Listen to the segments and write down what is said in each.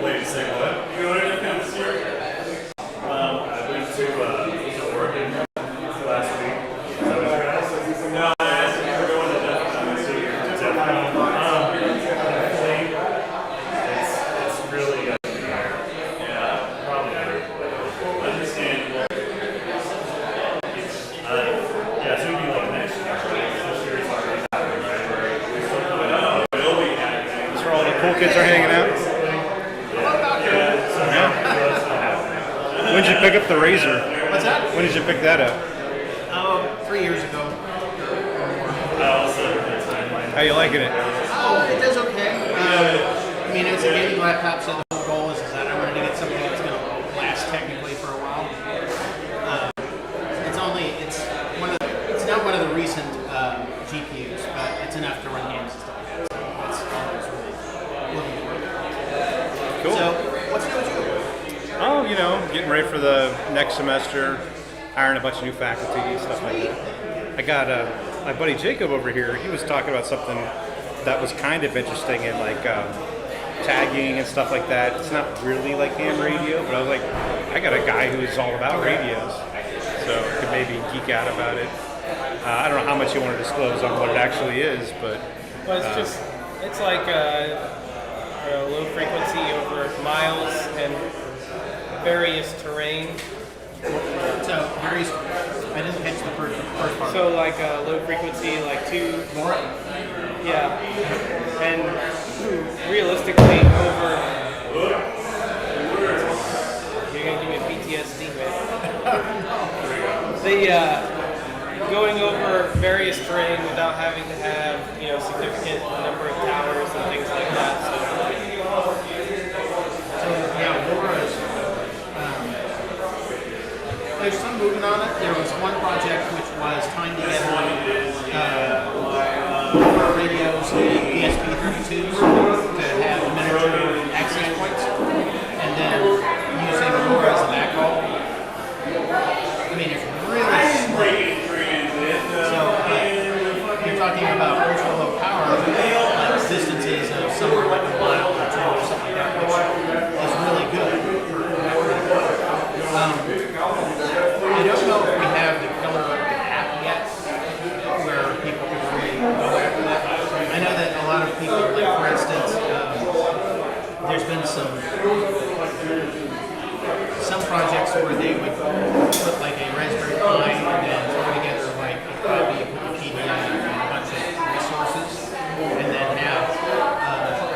Wait, say what? You go to SecKCer? I went to Oregon last week. No, I asked if you were going to it's really probably understandable. Yeah, so it'd be like next year. This year's already happening, right? We're still coming up. It'll be happening. That's where all the cool kids are hanging out. When did you pick up the razor? What's that? When did you pick that up? 3 years ago. How you liking it? It does okay. I mean, it's a gaming laptop, so the whole goal is that I wanted to get something that's going to last technically for a while. It's not one of the recent GPUs, but it's enough to run games and stuff like that. So that's always really looking forward to. Cool. So, what's new with you? Oh, getting ready for the next semester, hiring a bunch of new faculty, stuff like that. I got my buddy Jacob over here. He was talking about something that was kind of interesting in like tagging and stuff like that. It's not really like ham radio, but I was like, I got a guy who's all about radios, so I could maybe geek out about it. I don't know how much you want to disclose on what it actually is, but well, it's like low frequency over miles and various terrain. So, I didn't catch the first part. So like low frequency, like yeah, and realistically over. You're gonna give me a PTSD, man. Going over various terrain without having to have significant number of towers and things like that. So yeah, LoRa's. There's some movement on it. There was one project which was tying together LoRa radios and ESP32s to have miniature access points, and then using LoRa as a backhaul. I mean, it's really small. So you're talking about ultra low power, like distances of somewhere like a mile or two or something like that, which is really good. I don't know if we have the killer app yet where people can really go after that. I know that a lot of people, like for instance, there's been some projects where they would put like a Raspberry Pi and then throw together like a copy of Wikipedia and a bunch of resources, and then have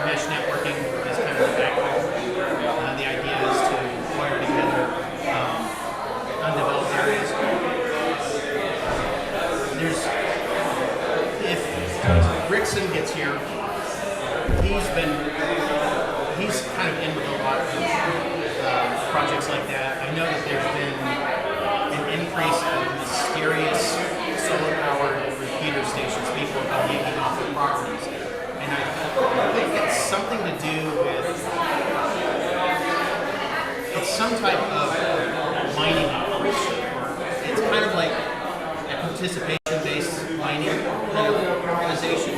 mesh networking as kind of the backbone. The idea is to wire together undeveloped areas. If Rickson gets here, he's kind of in with a lot of projects like that. I know that there's been an increase of mysterious solar-powered repeater stations people have been yanking off their properties. And I think it's something to do with some type of mining operation. It's kind of like a participation-based mining kind of organization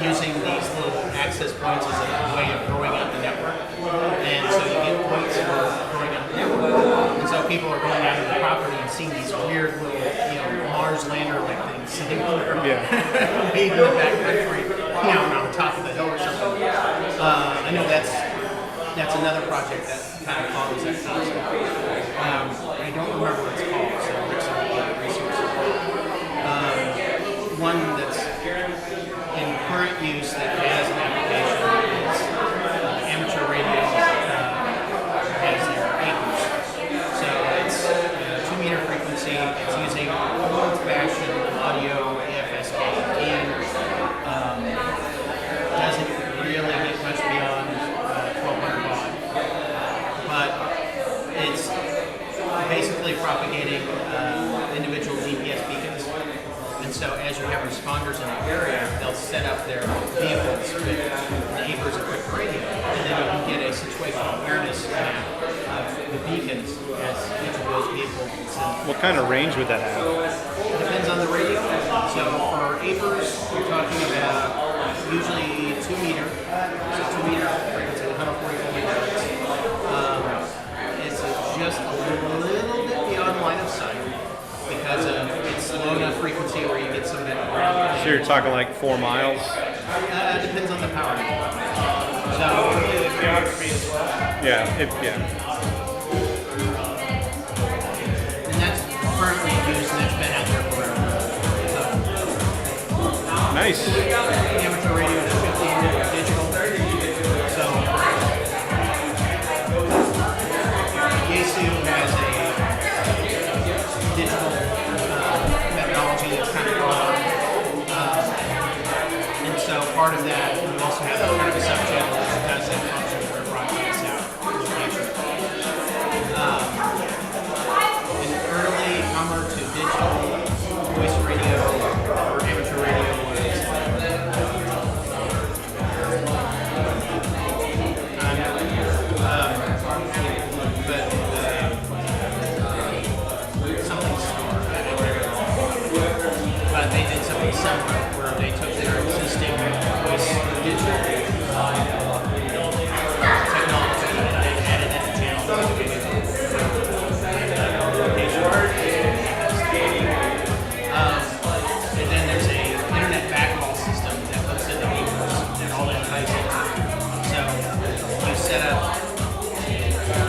using these little access points as a way of growing out the network. And so you get points for growing out the network. And so people are going out of the property and seeing these weird little, Mars lander-like things sitting there. Way in the back country, on top of the hill or something. I know that's another project that kind of follows that concept. I don't remember what it's called, so there's some other resources. One that's in current use that has an application is amateur radio has their haKCer. So it's 2-meter frequency. It's using old-fashioned audio AFSK and doesn't really get much beyond 1200 baud. But it's basically propagating individual GPS beacons. And so as you have responders in an area, they'll set up their vehicles with neighbors equipped radio. And then you can get a situational awareness map of the beacons as each of those vehicles send. What kind of range would that have? It depends on the radio. So for APERS, you're talking about usually 2 meter, so 2 meter frequency, 144 megahertz. It's just a little bit beyond line of sight because it's low enough frequency where you get some of that ground. So you're talking like 4 miles? Depends on the power. So The geography as well. Yeah, yeah. and that's currently used and that's been out there forever. Nice. The amateur radio is 15 digital. So Yaesu has a digital methodology that's kind of broad. And so part of that, we also have kind of a sub-channel that has that function where it broadcasts out location. An early comer to digital voice radio or amateur radio was something star. But they did something similar where they took their existing voice digital technology and they added that to channel location. And then there's a internet backhaul system that hooks into Eagles and all that ties in. So you set up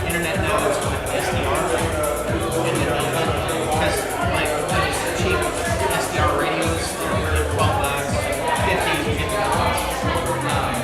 internet nodes with SDR, and then because like those cheap SDR radios, they're $12, $50.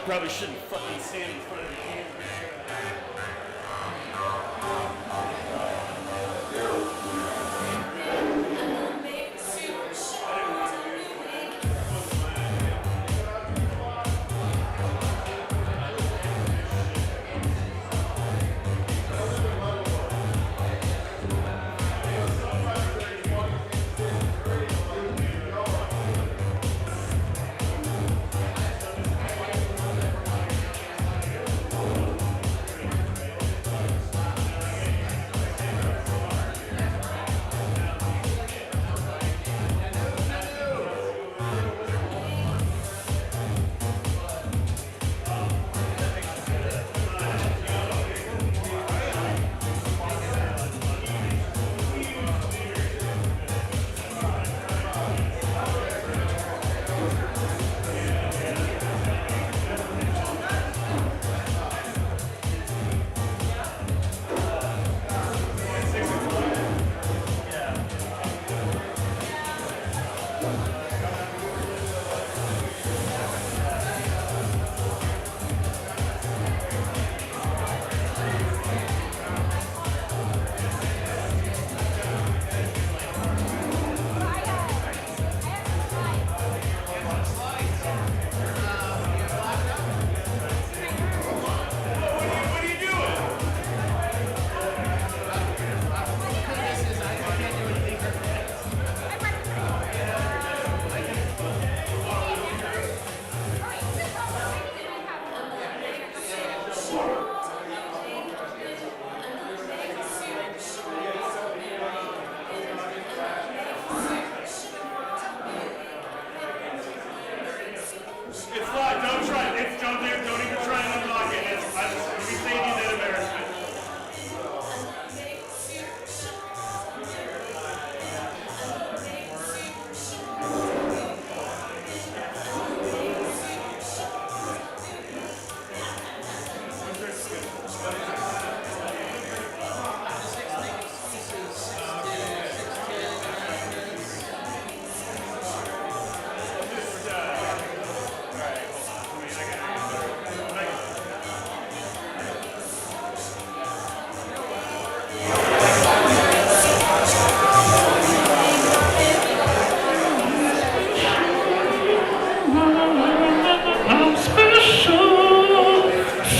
probably shouldn't fucking stand in front of the camera.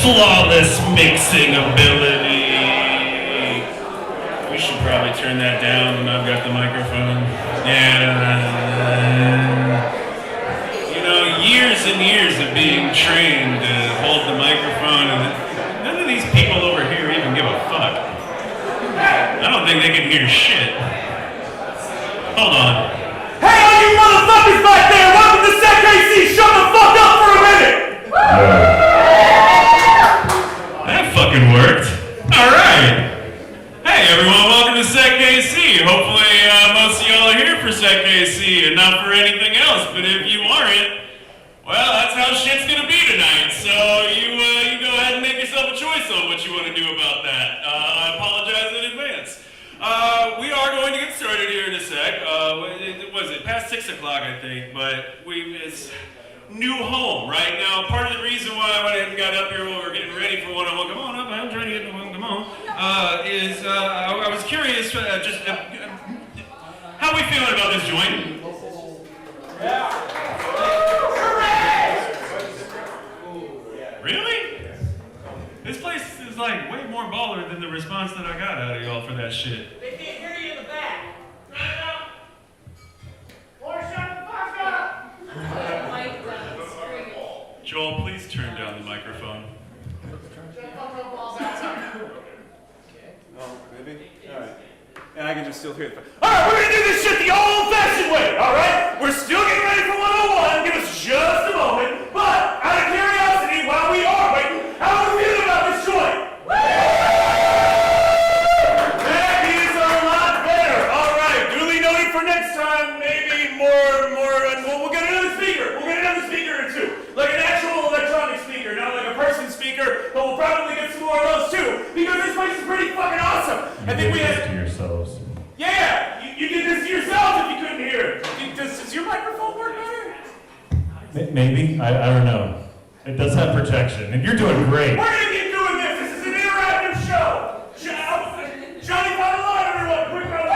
Flawless mixing ability. We should probably turn that down when I've got the microphone. Yeah. You know, years and years of being trained to hold the microphone, and none of these people over here even give a fuck. I don't think they can hear shit. Hold on. Hey, all you motherfuckers back there! Welcome to SecKC! Shut the fuck up for a minute! That fucking worked. Alright. Hey everyone, welcome to SecKC. Hopefully most of y'all are here for SecKC and not for anything else, but if you aren't, well, that's how shit's gonna be tonight. So you go ahead and make yourself a choice on what you want to do about that. I apologize in advance. We are going to get started here in a sec. Was it past 6 o'clock, I think, but it's new home right now. Part of the reason why I went ahead and got up here while we were getting ready for one-on-one, come on up, I'm trying to get one, come on, is I was curious, just how are we feeling about this joint? Really? This place is like way more baller than the response that I got out of y'all for that shit. They can't hear you in the back. Turn it up. Or shut the fuck up. Joel, please turn down the microphone. Oh, maybe? Alright. And I can just still hear the... Alright, we're gonna do this shit the old-fashioned way, alright? We're still getting ready for 101. Give us just a moment. But, out of curiosity, while we are waiting, how are we feeling about this joint? That is a lot better. Alright, duly noted for next time. Maybe more, and we'll get another speaker. We'll get another speaker or two. Like an actual electronic speaker, not like a person speaker, but we'll probably get some more of those too. Because this place is pretty fucking awesome. I think we had... to yourselves. Yeah, you did this to yourself if you couldn't hear it. Does your microphone work better? Maybe. I don't know. It does have protection, and you're doing great. We're gonna keep doing this. This is an interactive show. Johnny, find a line, everyone. Quick, round.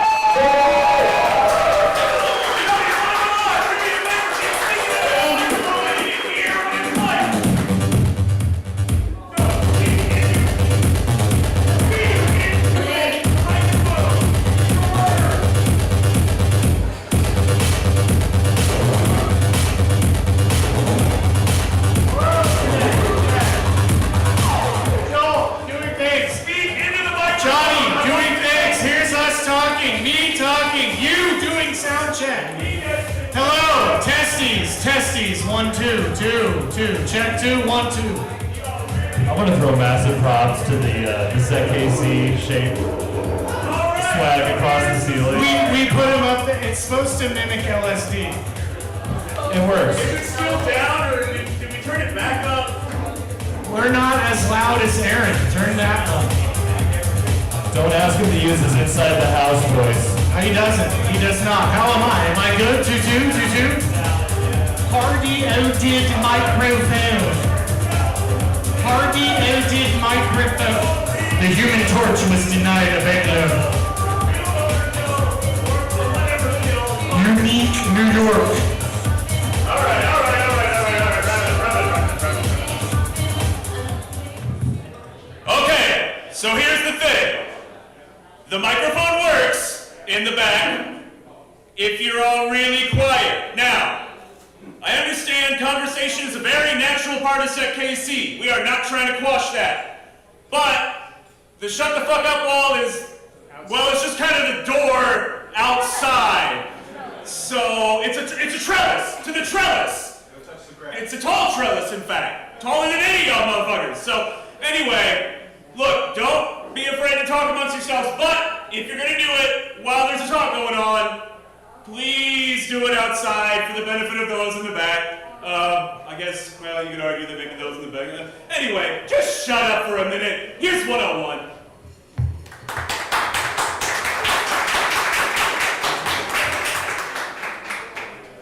Hello, testes, 1, 2, 2, check 2, 1, 2. I want to throw massive props to the SecKC shape swag across the ceiling. We put him up there. It's supposed to mimic LSD. It works. Is it still down, or did we turn it back up? We're not as loud as Aaron. Turn that up. Don't ask him to use his inside the house voice. He doesn't. He does not. How am I? Am I good? 2, 2, 2, 2? Hardy-o-did microphone. Hardy-o-did microphone. The Human Torch was denied a backlog. Unique New York. All right. Okay, so here's the thing. The microphone works in the back if you're all really quiet. Now, I understand conversation is a very natural part of SecKC. We are not trying to quash that. But the shut the fuck up wall is, well, it's just kind of the door outside. So it's a trellis to the trellis. It's a tall trellis, in fact. Taller than any of y'all motherfuckers. So anyway, look, don't be afraid to talk amongst yourselves, but if you're gonna do it while there's a talk going on, please do it outside for the benefit of those in the back. I guess, well, you could argue that maybe those in the back. Anyway, just shut up for a minute. Here's 101.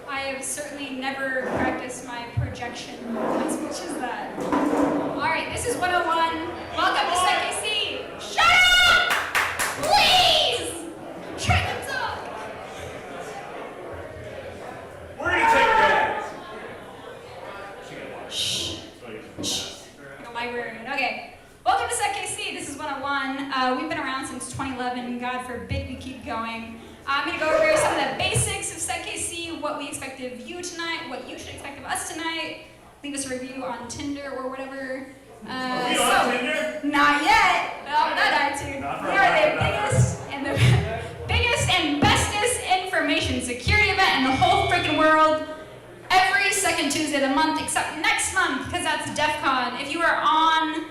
I have certainly never practiced my projection as much as that. All right, this is 101. Welcome to SecKC. Shut up! Please! Try to talk. We're gonna take a Shh. Like a librarian. Okay. Welcome to SecKC. This is 101. We've been around since 2011. God forbid we keep going. I'm going to go over some of the basics of SecKC, what we expect of you tonight, what you should expect of us tonight. Leave us a review on Tinder or whatever. Are we on Tinder? Not yet. Oh, not on to. Not for We a are while, the biggest and bestest information security event in the whole freaking world. Every second Tuesday of the month, except next month, because that's DEF CON. If you are on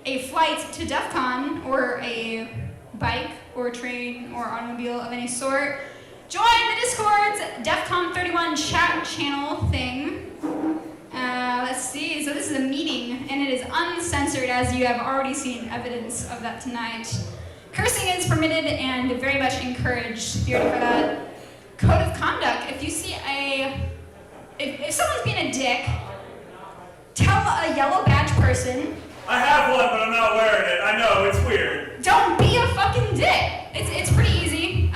a flight to DEF CON, or a bike, or a train, or automobile of any sort, join the Discord's DEF CON 31 chat channel thing. Let's see, so this is a meeting, and it is uncensored, as you have already seen evidence of that tonight. Cursing is permitted and very much encouraged. Be ready for that. Code of conduct, if you see if someone's being a dick, tell a yellow badge person. I have one, but I'm not wearing it. I know, it's weird. Don't be a fucking dick. It's pretty easy.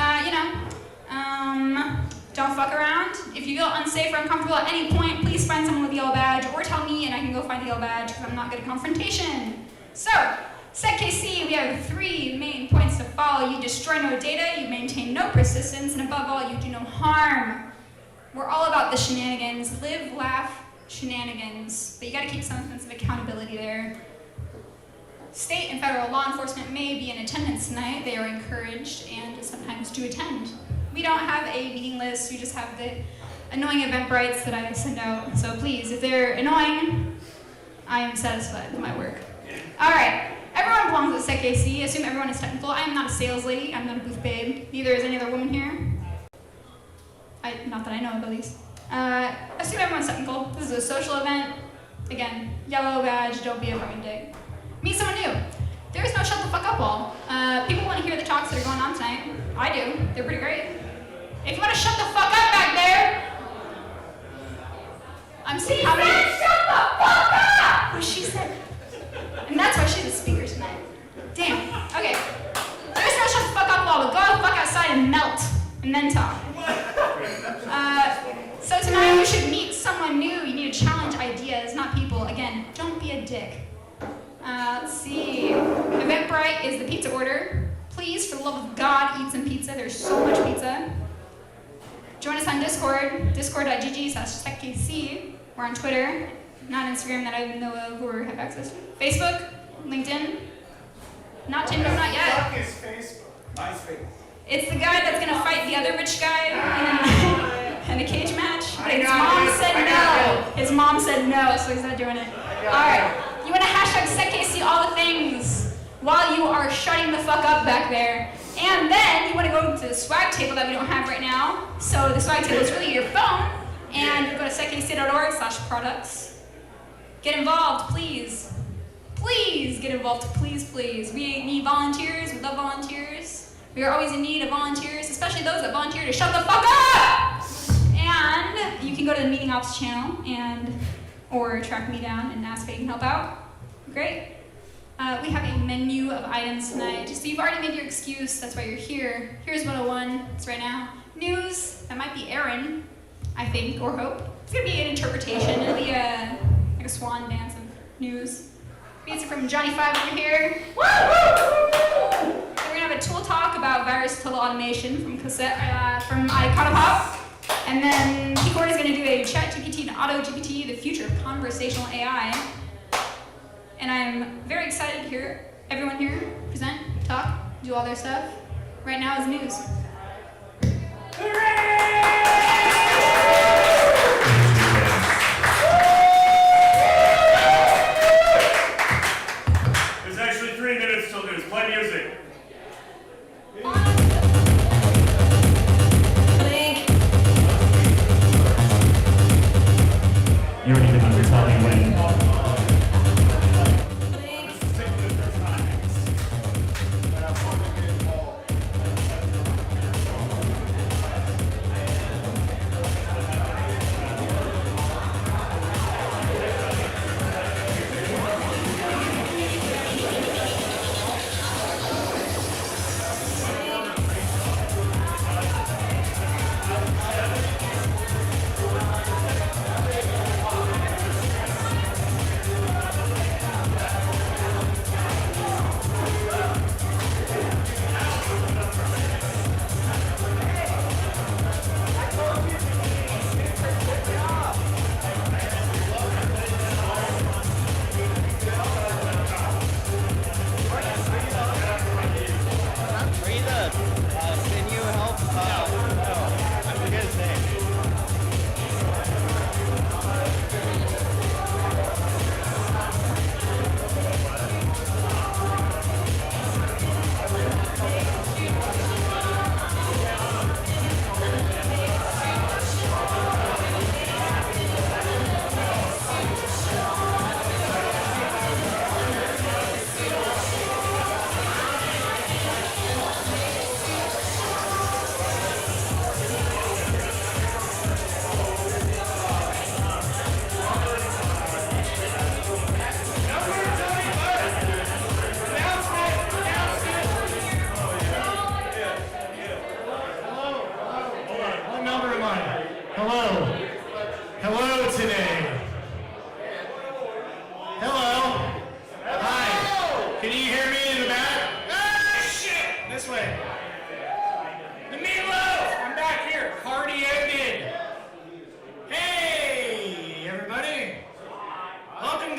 Don't fuck around. If you feel unsafe or uncomfortable at any point, please find someone with a yellow badge, or tell me and I can go find the yellow badge, because I'm not good at confrontation. So, SecKC, we have 3 main points to follow. You destroy no data, you maintain no persistence, and above all, you do no harm. We're all about the shenanigans. Live, laugh, shenanigans. But you gotta keep some sense of accountability there. State and federal law enforcement may be in attendance tonight. They are encouraged and sometimes do attend. We don't have a meeting list, we just have the annoying Eventbrites that I send out. So please, if they're annoying, I am satisfied with my work. All right, everyone belongs at SecKC. Assume everyone is technical. I am not a sales lady, I'm not a booth babe. Neither is any other woman here. Not that I know of, at least. Assume everyone's technical. This is a social event. Again, yellow badge, don't be a fucking dick. Meet someone new. There is no shut the fuck up wall. People want to hear the talks that are going on tonight. I do. They're pretty great. If you want to shut the fuck up back there, I'm seeing how many. Shut the fuck up! what she said. And that's why she's a speaker tonight. Damn. Okay. There's no shut the fuck up law, but go the fuck outside and melt, and then talk. So tonight you should meet someone new. You need to challenge ideas, not people. Again, don't be a dick. Let's see. Eventbrite is the pizza order. Please, for the love of God, eat some pizza. There's so much pizza. Join us on Discord, discord.gg/SecKC. We're on Twitter, not Instagram that I know of or have access to. Facebook, LinkedIn. Not Tinder, not yet. Fuck is Facebook. MySpace. It's the guy that's gonna fight the other rich guy in a cage match. But his mom said no. His mom said no, so he's not doing it. Alright. You wanna hashtag SecKC all the things while you are shutting the fuck up back there. And then you wanna go to the swag table that we don't have right now. So the swag table is really your phone. And you go to sekkc.org/products. Get involved, please. Please get involved, please, please. We need volunteers, we love volunteers. We are always in need of volunteers, especially those that volunteer to shut the fuck up! And you can go to the Meeting Ops channel or track me down and ask if you can help out. Great. We have a menu of items tonight. Just so you've already made your excuse, that's why you're here. Here's 101, it's right now. News, that might be Aaron, I think, or hope. It's gonna be an interpretation, it'll be like a swan dance of news. Pizza from Johnny 5 over here. Woo! We're gonna have a tool talk about VirusTotal automation from Iconopop. And then P-Cord is gonna do a ChatGPT and AutoGPT, the future of conversational AI. And I'm very excited to hear everyone here present, talk, do all their stuff. Right now is news. There's actually 3 minutes till news. Play music. You don't even have to tell me when.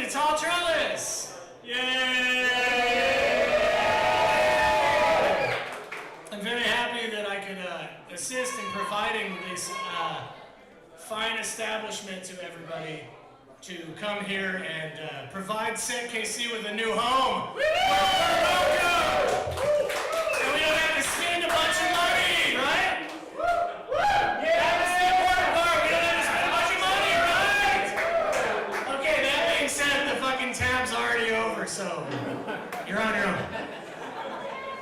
Tall Trellis! Yay! I'm very happy that I could assist in providing this fine establishment to everybody to come here and provide SecKC with a new home. Welcome! And we don't have to spend a bunch of money, right? That's the important part. We don't have to spend a bunch of money, right? Okay, that being said, the fucking tab's already over, so you're on your own.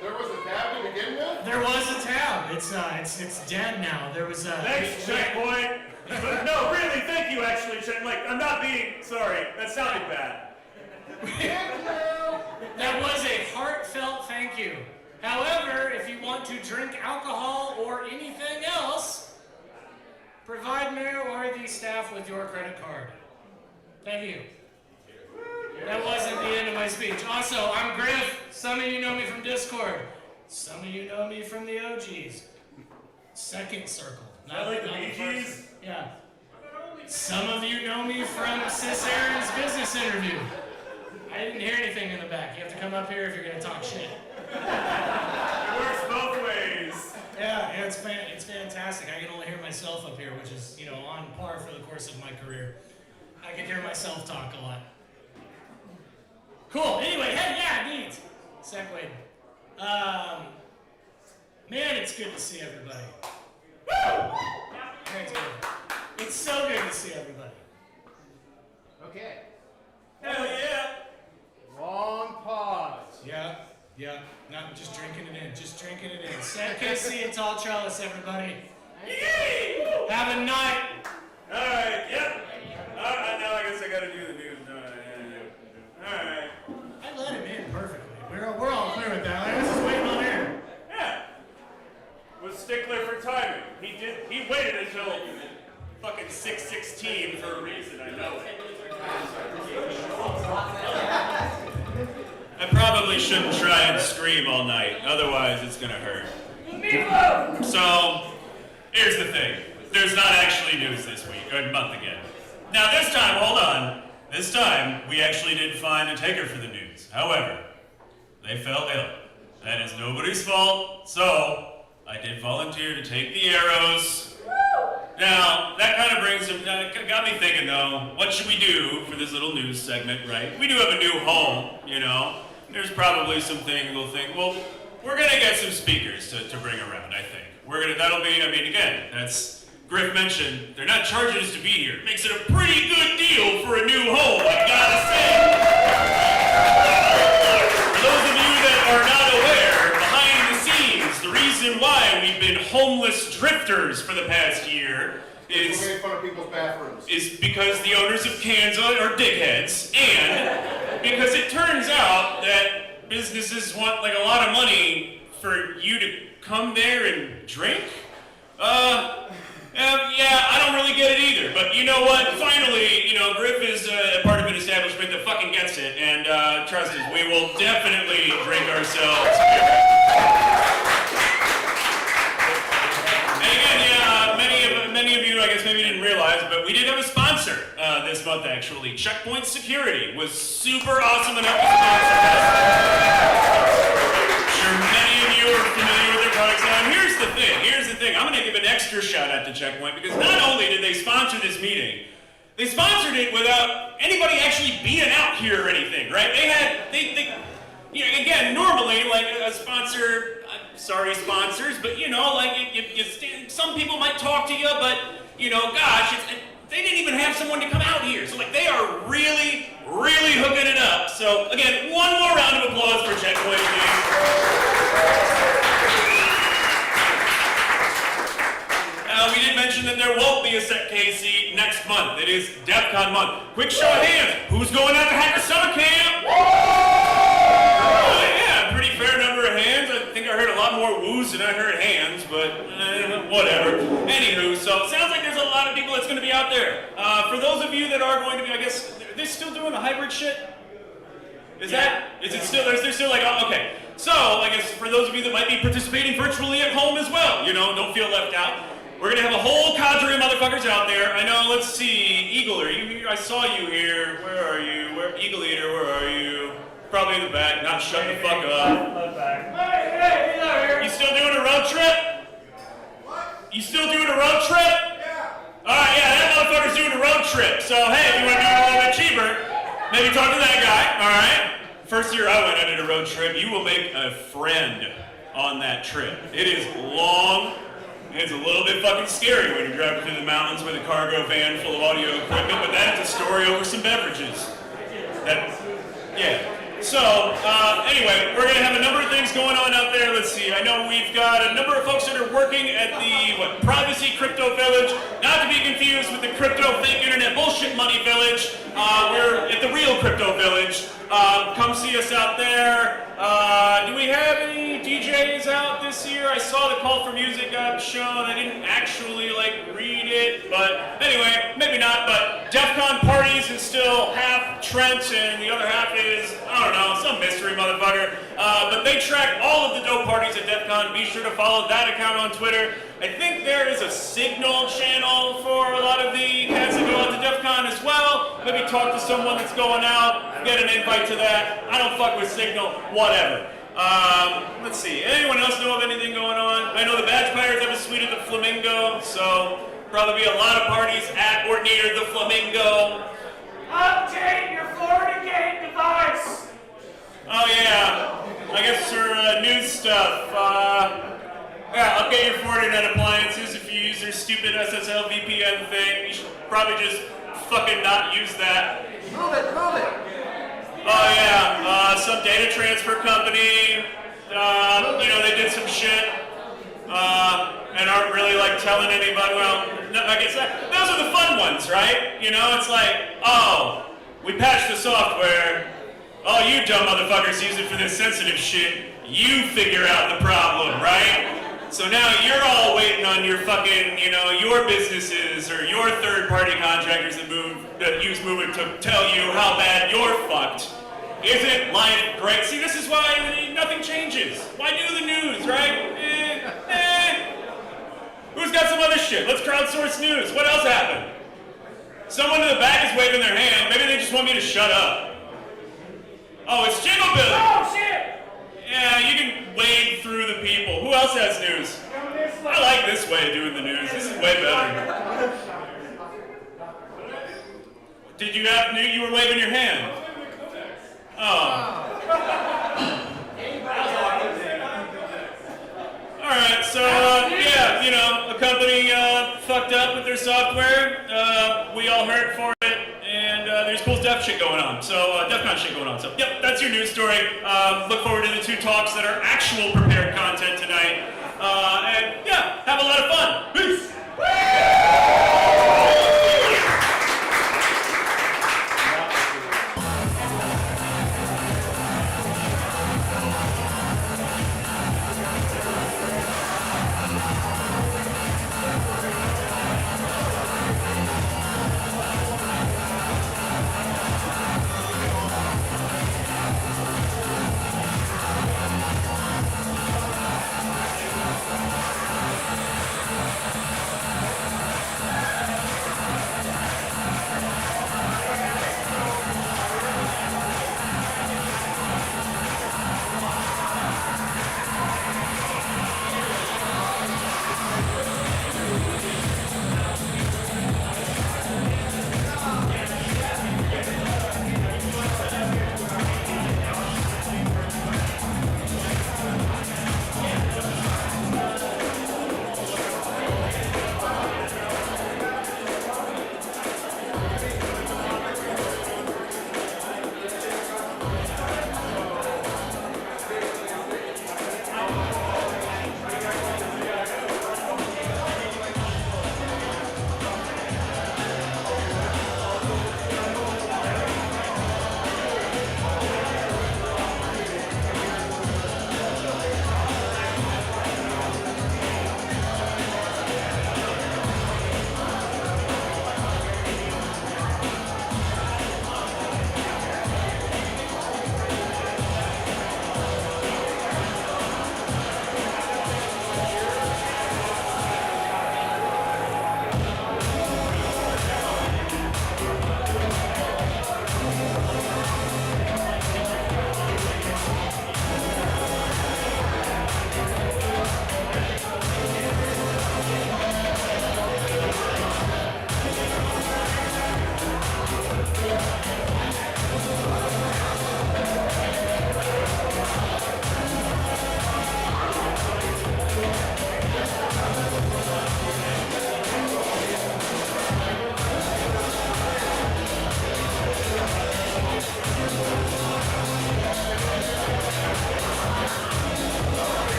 There was a tab to begin with? There was a tab. It's dead now. There was a. Thanks, Checkpoint. But no, really, thank you, actually, Check. Like, I'm not being sorry. That sounded bad. That was a heartfelt thank you. However, if you want to drink alcohol or anything else, provide Mayor or the staff with your credit card. Thank you. That wasn't the end of my speech. Also, I'm Griff. Some of you know me from Discord. Some of you know me from the OGs. Second circle. I like the not Bee first. Gees. Yeah. Some of you know me from SecKCer's business interview. I didn't hear anything in the back. You have to come up here if you're going to talk shit. It works both ways. Yeah, it's fantastic. I can only hear myself up here, which is, on par for the course of my career. I can hear myself talk a lot. Cool. Anyway, hey, yeah, neat. Segue. Man, it's good to see everybody. Thanks, man. It's so good to see everybody. Okay. Hell yeah. Long pause. Yeah. No, just drinking it in. SecKC and Tall Trellis, everybody. Yay! Have a night. All right. Yep. All right. Now I guess I gotta do the news. All right. I let him in perfectly. We're all clear with that. I was just waiting on air. Yeah. Was stickler for timing. He waited until fucking 6:16 for a reason. I know it. I probably shouldn't try and scream all night, otherwise it's gonna hurt. So, here's the thing. There's not actually news this week, or month again. Now this time, hold on. This time, we actually did find a taker for the news. However, they fell ill. That is nobody's fault, so I did volunteer to take the arrows. Now, that kind of got me thinking though, what should we do for this little news segment, right? We do have a new home, There's probably some things we'll think, well, we're gonna get some speakers to bring around, I think. Again, that's, Griff mentioned, they're not charging us to be here. It makes it a pretty good deal for a new home, I gotta say. For those of you that are not aware, behind the scenes, the reason why we've been homeless drifters for the past year is We're making fun of people's bathrooms. because the owners of Kansas are dickheads, and because it turns out that businesses want a lot of money for you to come there and drink. Yeah, I don't really get it either. But you know what? Finally, Griff is a part of an establishment that fucking gets it, and trust us, we will definitely drink ourselves. And again, yeah, many of you, I guess, maybe didn't realize, but we did have a sponsor this month, actually. Checkpoint Security was super awesome enough to sponsor us. I'm sure many of you are familiar with their products. Now, here's the thing. I'm going to give an extra shout out to Checkpoint, because not only did they sponsor this meeting, they sponsored it without anybody actually being out here or anything, right? Again, normally, a sponsor, sorry sponsors, but some people might talk to you, but gosh, they didn't even have someone to come out here. So they are really, really hooking it up. So again, one more round of applause for Checkpoint, please. We did mention that there won't be a SecKC next month. It is DEF CON month. Quick show of hands. Who's going out to haKCer camp? Yeah, pretty fair number of hands. I think I heard a lot more woos than I heard hands, but whatever. Anywho, so it sounds like there's a lot of people that's going to be out there. For those of you that are going to be, I guess, are they still doing the hybrid shit? Is it still, they're still okay. So, I guess for those of you that might be participating virtually at home as well, don't feel left out. We're gonna have a whole cadre of motherfuckers out there. I know, let's see, Eagle, are you here? I saw you here. Where are you? Eagle Eater, where are you? Probably in the back, not shutting the fuck up. Hey, he's out here. You still doing a road trip? What? You still doing a road trip? Yeah. Alright, yeah, that motherfucker's doing a road trip. So, hey, if you wanna do it a little bit cheaper, maybe talk to that guy, alright? First year I went, I did a road trip. You will make a friend on that trip. It is long. It's a little bit fucking scary when you're driving through the mountains with a cargo van full of audio equipment, but that is a story over some beverages. Yeah. So, anyway, we're going to have a number of things going on out there. Let's see. I know we've got a number of folks that are working at the, Privacy Crypto Village. Not to be confused with the crypto fake internet bullshit money village. We're at the real crypto village. Come see us out there. Do we have any DJs out this year? I saw the call for music got shown. I didn't actually, read it. But anyway, maybe not. But DEF CON parties is still half Trent and the other half is, I don't know, some mystery motherfucker. But they track all of the dope parties at DEF CON. Be sure to follow that account on Twitter. I think there is a Signal channel for a lot of the cats that go out to DEF CON as well. Maybe talk to someone that's going out, get an invite to that. I don't fuck with Signal, whatever. Let's see, anyone else know of anything going on? I know the Badge Pirates have a suite at the Flamingo, so probably be a lot of parties at or near the Flamingo. Update your Florida Gate device! Oh yeah, I guess for news stuff. Yeah, update your Fortinet appliances if you use their stupid SSL VPN thing. You should probably just fucking not use that. Move it, move it. Oh yeah, some data transfer company, they did some shit, and aren't really telling anybody. Well, no, I guess those are the fun ones, right? It's like, oh, we patched the software. Oh, you dumb motherfuckers use it for this sensitive shit. You figure out the problem, right? So now you're all waiting on your fucking, your businesses or your third-party contractors that use Movement to tell you how bad you're fucked. Isn't life great? See, this is why nothing changes. Why do the news, right? Who's got some other shit? Let's crowdsource news. What else happened? Someone in the back is waving their hand. Maybe they just want me to shut up. Oh, it's Jingle Billy. Oh, shit! Yeah, you can wade through the people. Who else has news? I like this way of doing the news. This is way better. Did you have news? You were waving your hand. Oh. Alright, so, yeah, a company fucked up with their software. We all hurt for it. And there's cool DEF shit going on. So, DEF CON shit going on. So, yep, that's your news story. Look forward to the 2 talks that are actual prepared content tonight. And, yeah, have a lot of fun. Peace!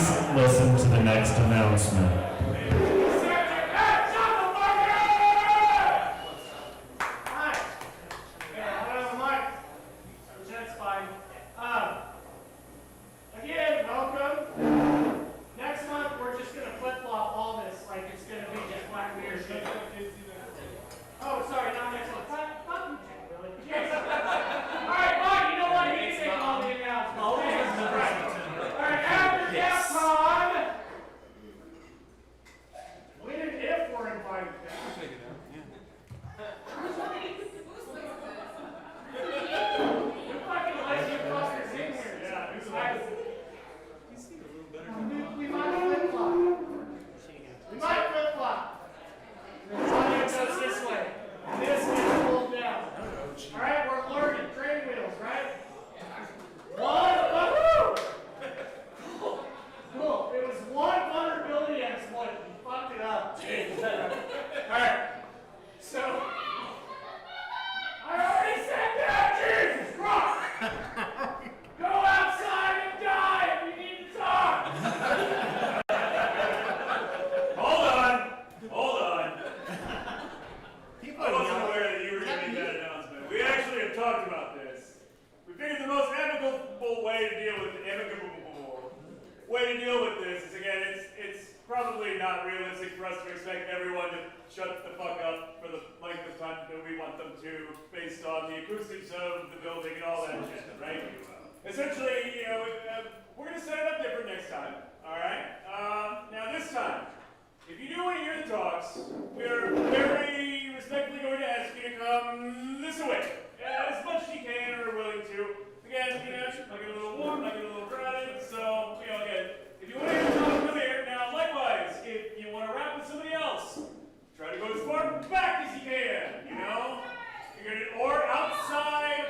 Please listen to the next announcement. Again, welcome. Next month, we're just going to flip-flop all this like it's going to be just black beer shit. Oh, sorry, not next month. Fuck you, Jack, really. Yes. All right, fine. You know what? He can take all the announcements. All right, after DEFCON, when and if we're invited back. You fucking like you fuckers in here. Yeah, who's like? We might flip-flop. We might flip-flop. It goes this way. This gets pulled down. Alright, we're learning. Train wheels, right? One. Cool. It was one vulnerability exploit. You fucked it up. Alright. So, I already said that. Jesus Christ. Go outside and die if you need to talk. Hold on. I wasn't aware that you were going to make that announcement. We actually have talked about this. We figured the most amicable way to deal with this is, again, it's probably not realistic for us to expect everyone to shut the fuck up for the length of time that we want them to, based on the acoustics of the building and all that shit, right? Essentially, you know, we're going to set it up different next time, all right? Now this time, if you do want to hear the talks, we're very respectfully going to ask you to come this way, as much as you can or are willing to. Again, you know, might get a little warm, might get a little crowded, so, you know, again, if you want to hear the talks, come here. Now, likewise, if you want to rap with somebody else, try to go as far back as you can, you know? Or outside.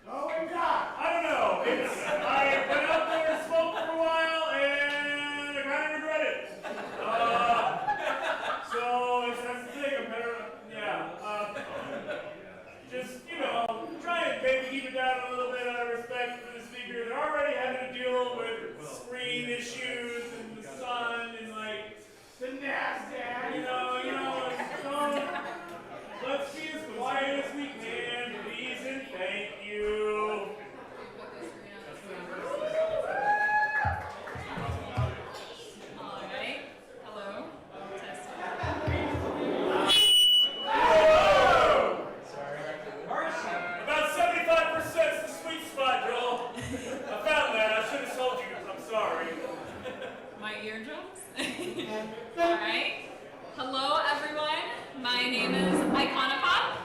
Oh my God. I don't know. I've been out there and smoked for a while, and I kind of regret it. So that's the thing. I'm better. Yeah. Just, you know, try and maybe keep it down a little bit out of respect for the speaker. They're already having to deal with screen issues and the sun and like the NASDAQ. You know. So let's be as quiet as we can, please and thank you. Alright, hello. Test. About 75% is the sweet spot, Joel. I found that. I should have told you. I'm sorry. My eardrums? Alright. Hello, everyone. My name is Iconopop.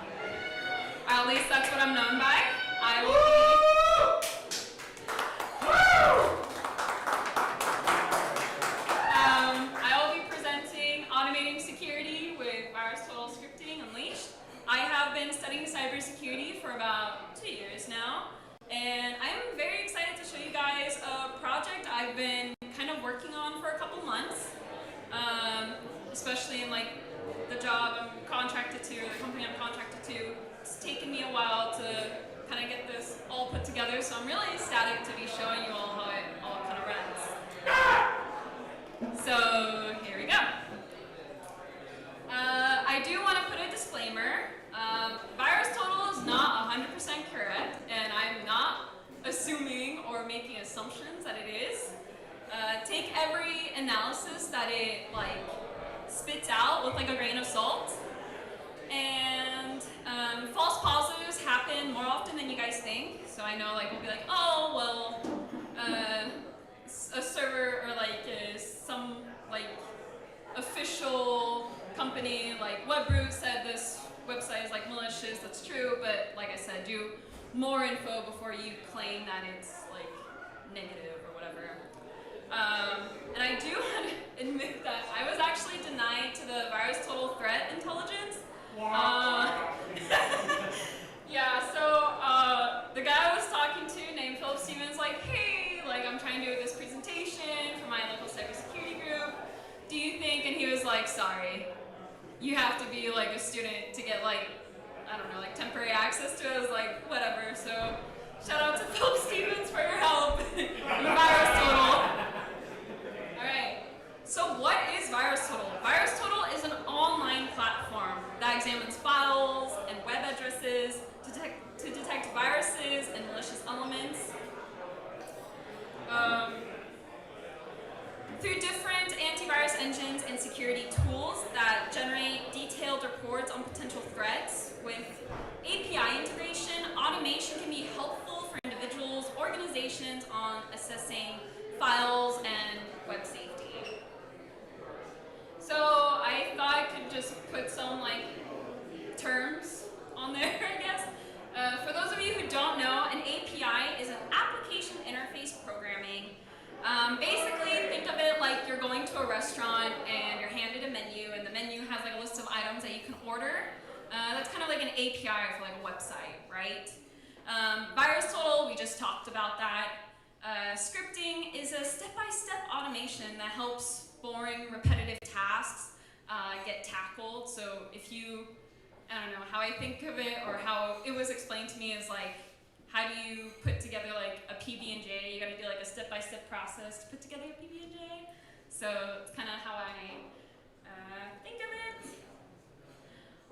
At least that's what I'm known by. I will be presenting Automating Security with VirusTotal Scripting Unleashed. I have been studying cybersecurity for about 2 years now, and I'm very excited to show you guys a project I've been kind of working on for a couple months, especially in like the job I'm contracted to, or the company I'm contracted to. It's taken me a while to kind of get this all put together, so I'm really ecstatic to be showing you all how it all kind of runs. So here we go. I do want to put a disclaimer. VirusTotal is not 100% correct, and I'm not assuming or making assumptions that it is. Take every analysis that it spits out with a grain of salt. And false positives happen more often than you guys think. So I know we'll be like, oh well, a server or some official company like Webroot said this website is malicious. That's true, but like I said, do more info before you claim that it's negative or whatever. And I do want to admit that I was actually denied to the VirusTotal threat intelligence. Yeah, so the guy I was talking to named Philip Stevens hey, I'm trying to do this presentation for my local cybersecurity group. Do you think? And he was sorry, you have to be a student to get I don't know, temporary access to it. I was whatever. So shout out to Philip Stevens for your help. VirusTotal. through different antivirus engines and security tools that generate detailed reports on potential threats. With API integration, automation can be helpful for individuals, organizations on assessing files and web safety. So I thought I could just put some like terms on there, I guess. For those of you who don't know, an API is an application interface programming. Basically, think of it like you're going to a restaurant and you're handed a menu, and the menu has like a list of items that you can order. That's kind of like an API for like a website, right? VirusTotal, we just talked about that. Scripting is a step-by-step automation that helps boring, repetitive tasks get tackled. So if you, I don't know, how I think of it or how it was explained to me is like, how do you put together like a PB&J? You gotta do like a step-by-step process to put together a PB&J. So it's kind of how I think of it.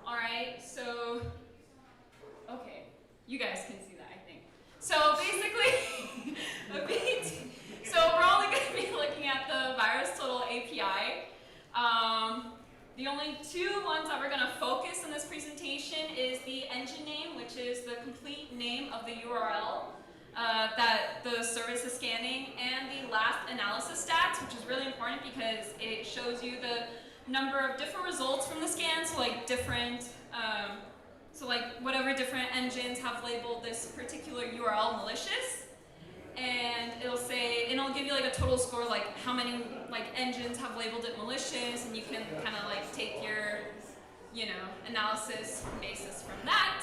All right, so, okay, you guys can see that, I think. So basically, so we're only going to be looking at the VirusTotal API. The only two ones that we're going to focus in this presentation is the engine name, which is the complete name of the URL that the service is scanning, and the last analysis stats, which is really important because it shows you the number of different results from the scan, so like different, so like whatever different engines have labeled this particular URL malicious, and it'll say, and it'll give you like a total score, like how many like engines have labeled it malicious, and you can kind of like take your, you know, analysis basis from that.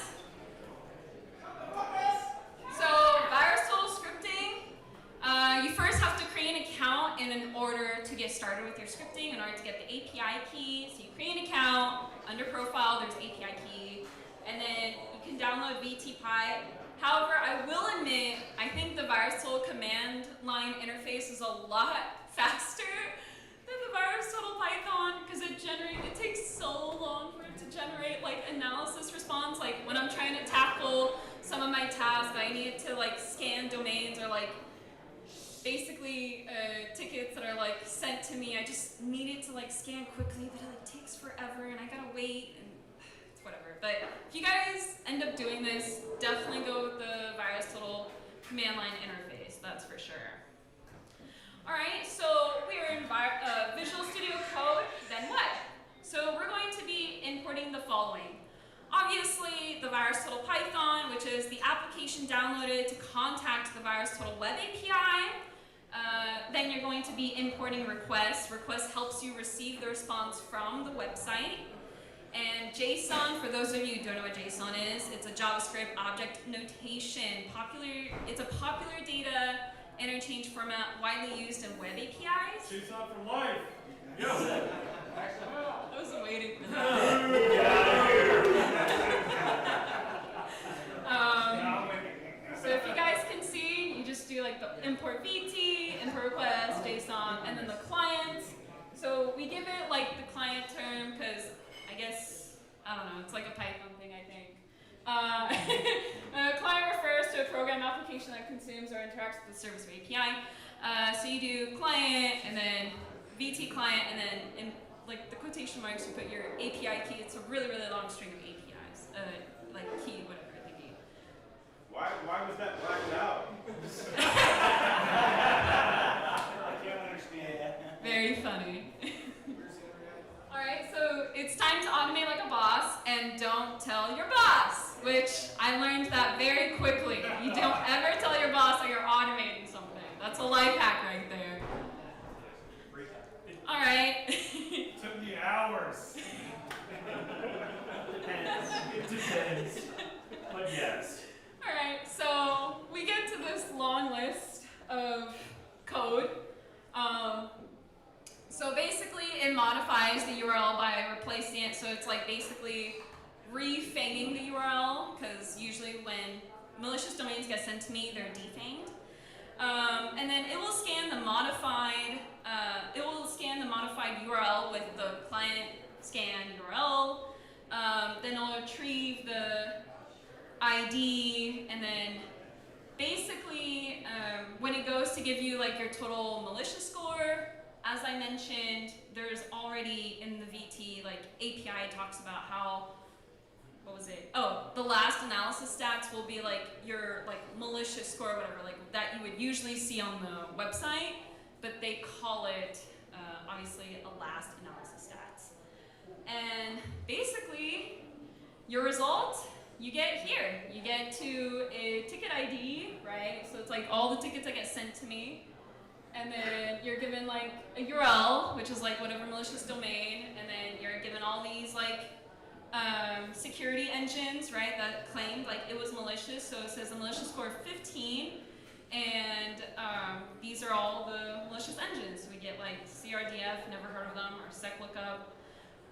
So VirusTotal scripting, you first have to create an account in order to get started with your scripting, in order to get the API key. So you create an account, under profile there's API key, and then you can download VTPy. However, I will admit, I think the VirusTotal command line interface is a lot faster than the VirusTotal Python, because it takes so long for it to generate like analysis response. Like when I'm trying to tackle some of my tasks, I need to like scan domains or like basically tickets that are like sent to me. I just need it to like scan quickly, but it like takes forever and I gotta wait, and it's whatever. But if you guys end up doing this, definitely go with the VirusTotal command line interface, that's for sure. All right, so we are in Visual Studio Code, then what? So we're going to be importing the following. Obviously, the VirusTotal Python, which is the application downloaded to contact the VirusTotal web API. Then you're going to be importing requests. Request helps you receive the response from the website. And JSON, for those of you who don't know what JSON is, it's a JavaScript object notation. It's a popular data interchange format widely used in web APIs. JSON for life. Yo. I was waiting for Get out of here. So if you guys can see, you just do like the import VT, import request, JSON, and then the client. So we give it like the client term because I guess, I don't know, it's like a Python thing, I think. Client refers to a program application that consumes or interacts with the service of API. So you do client, and then VT client, and then in like the quotation marks, you put your API key. It's a really, really long string of APIs, like key, whatever they be. Why was that blacked out? I can't understand. Very funny. All right, so it's time to automate like a boss, and don't tell your boss, which I learned that very quickly. You don't ever tell your boss that you're automating something. That's a life hack right there. All right. It took me hours. It depends. But yes. All right, so we get to this long list of code. So basically, it modifies the URL by replacing it. So it's like basically refanging the URL, because usually when malicious domains get sent to me, they're defanged. And then it will scan the modified. URL with the client scan URL. Then it'll retrieve the ID, and then basically when it goes to give you like your total malicious score as mentioned, there's already in the VT, like API talks about how, what was it? Oh, the last analysis stats will be like your like malicious score or whatever, like that you would usually see on the website, but they call it obviously a last analysis stats. And basically, your result you get here. You get to a ticket ID, right? So it's like all the tickets that get sent to me. And then you're given like a URL, which is like whatever malicious domain. And then you're given all these like security engines, right, that claimed like it was malicious. So it says a malicious score of 15. And these are all the malicious engines. We get like CRDF, never heard of them, or SecLookup.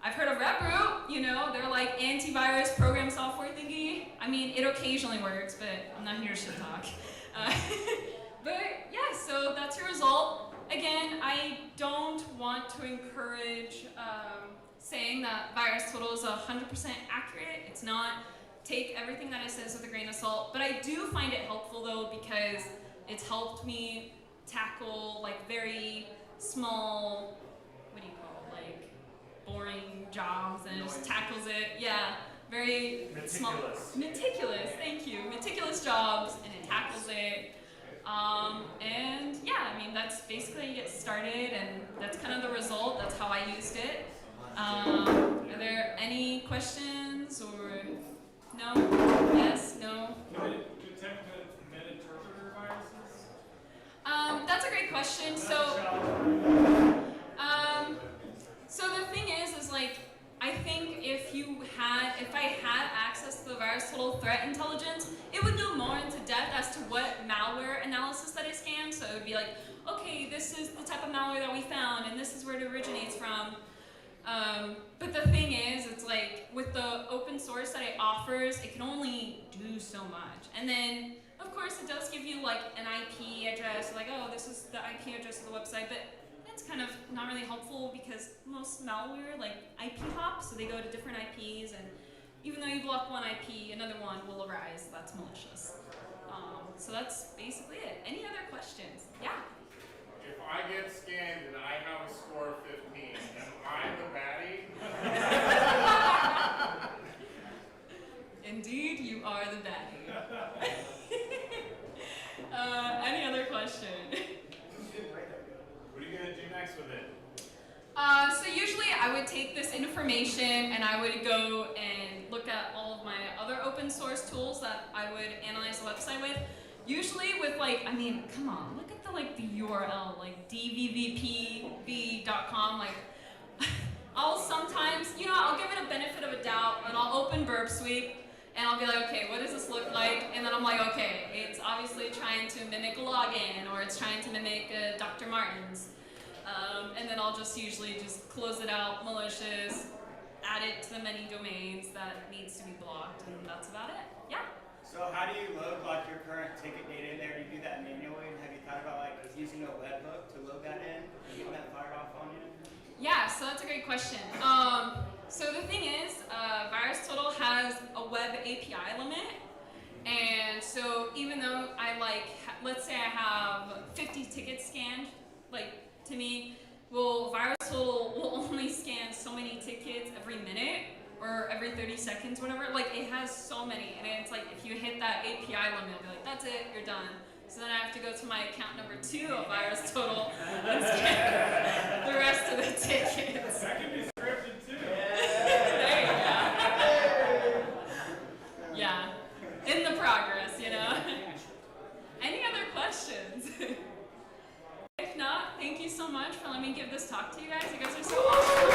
I've heard of RepRoot, you know, they're like antivirus program software thingy. I mean, it occasionally works, but I'm not here to shit talk. But yeah, so that's your result. Again, I don't want to encourage saying that VirusTotal is 100% accurate. It's not. Take everything that it says with a grain of salt. But I do find it helpful though, because it's helped me tackle like very small, what do you call it, like boring jobs, and it just tackles it. Yeah, very meticulous. Thank you. Meticulous jobs, and it tackles it. And yeah, I mean that's basically how you get started, and that's kind of the result. That's how I used it. Are there any questions or no? Yes? No? Can it detect meta-interpreter viruses? That's a great question. So the thing is like, I think if I had access to the VirusTotal threat intelligence, it would go more into depth as to what malware analysis that it scans. So it would be like, okay, this is the type of malware that we found, and this is where it originates from. But the thing is, it's like, with the open source that it offers, it can only do so much. And then, of course, it does give you like an IP address, like, oh, this is the IP address of the website, but it's kind of not really helpful because most malware like IP hops, so they go to different IPs, and even though you block one IP, another one will arise that's malicious. So that's basically it. Any other questions? Yeah? If I get scanned and I have a score of 15, am I the baddie? Indeed, you are the baddie. Any other question? What are you gonna do next with it? So usually I would take this information and I would go and look at all of my other open source tools that I would analyze the website with. Usually with like, I mean, come on, look at the URL, like dvvpv.com. Like, I'll sometimes, I'll give it a benefit of a doubt, and I'll open Burp Sweep, and I'll be like, okay, what does this look like? And then I'm like, okay, it's obviously trying to mimic a login, or it's trying to mimic Dr. Martin's. And then I'll just usually just close it out, malicious, add it to the many domains that needs to be blocked, and that's about it. Yeah. So how do you load like your current ticket data in there? Do you do that manually? And have you thought about like using a webhook to load that in and getting that fired off on you? Yeah, so that's a great question. So the thing is, VirusTotal has a web API limit, and so even though I let's say I have 50 tickets scanned, to me, well, VirusTotal will only scan so many tickets every minute or every 30 seconds, whatever. It has so many, and it's like if you hit that API limit, it'll be like, that's it, you're done. So then I have to go to my account number 2 of VirusTotal and scan the rest of the tickets. That can be scripted too. There you go. Yeah, in the progress, Any other questions? If not, thank you so much for letting me give this talk to you guys. You guys are so awesome.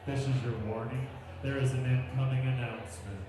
This is your warning. There is an incoming announcement.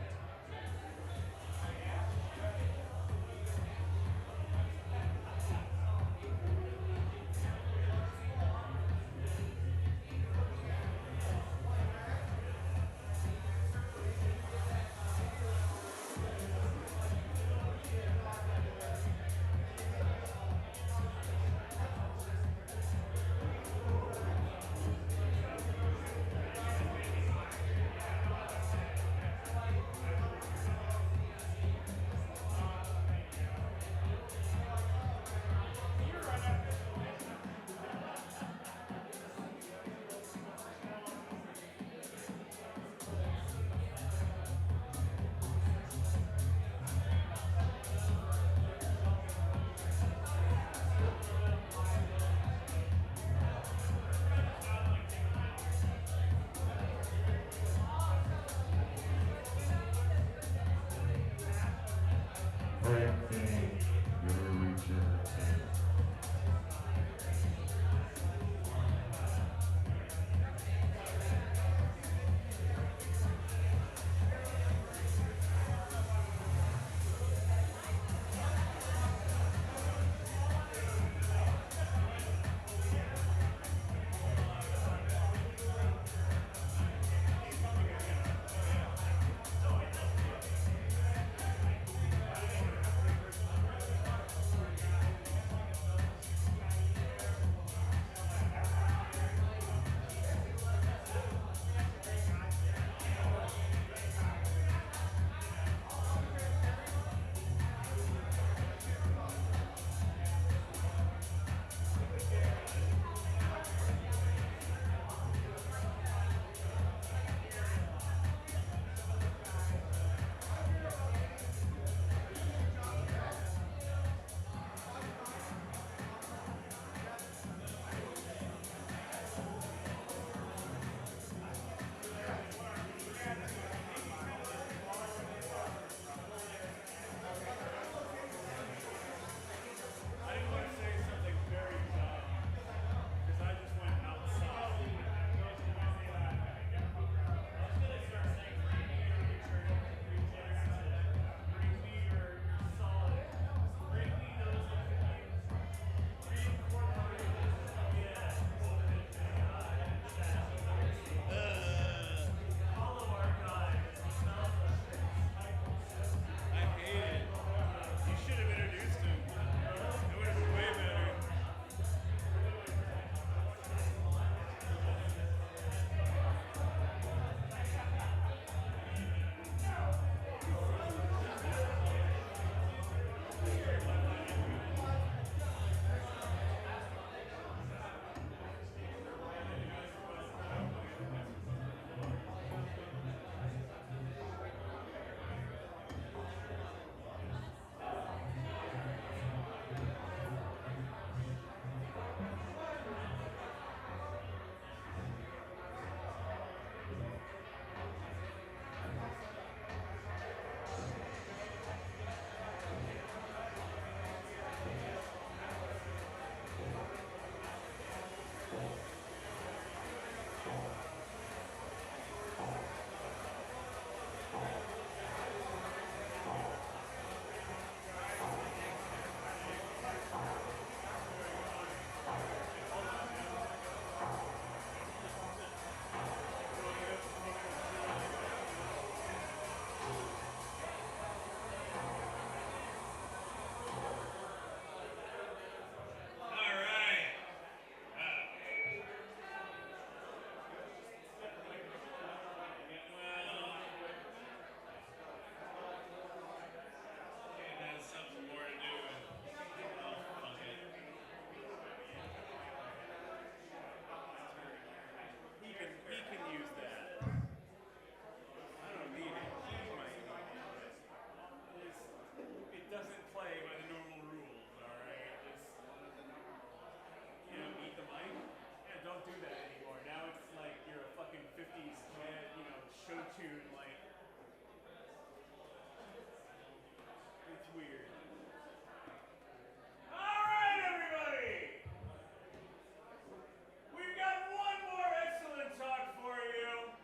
We've got one more excellent talk for you.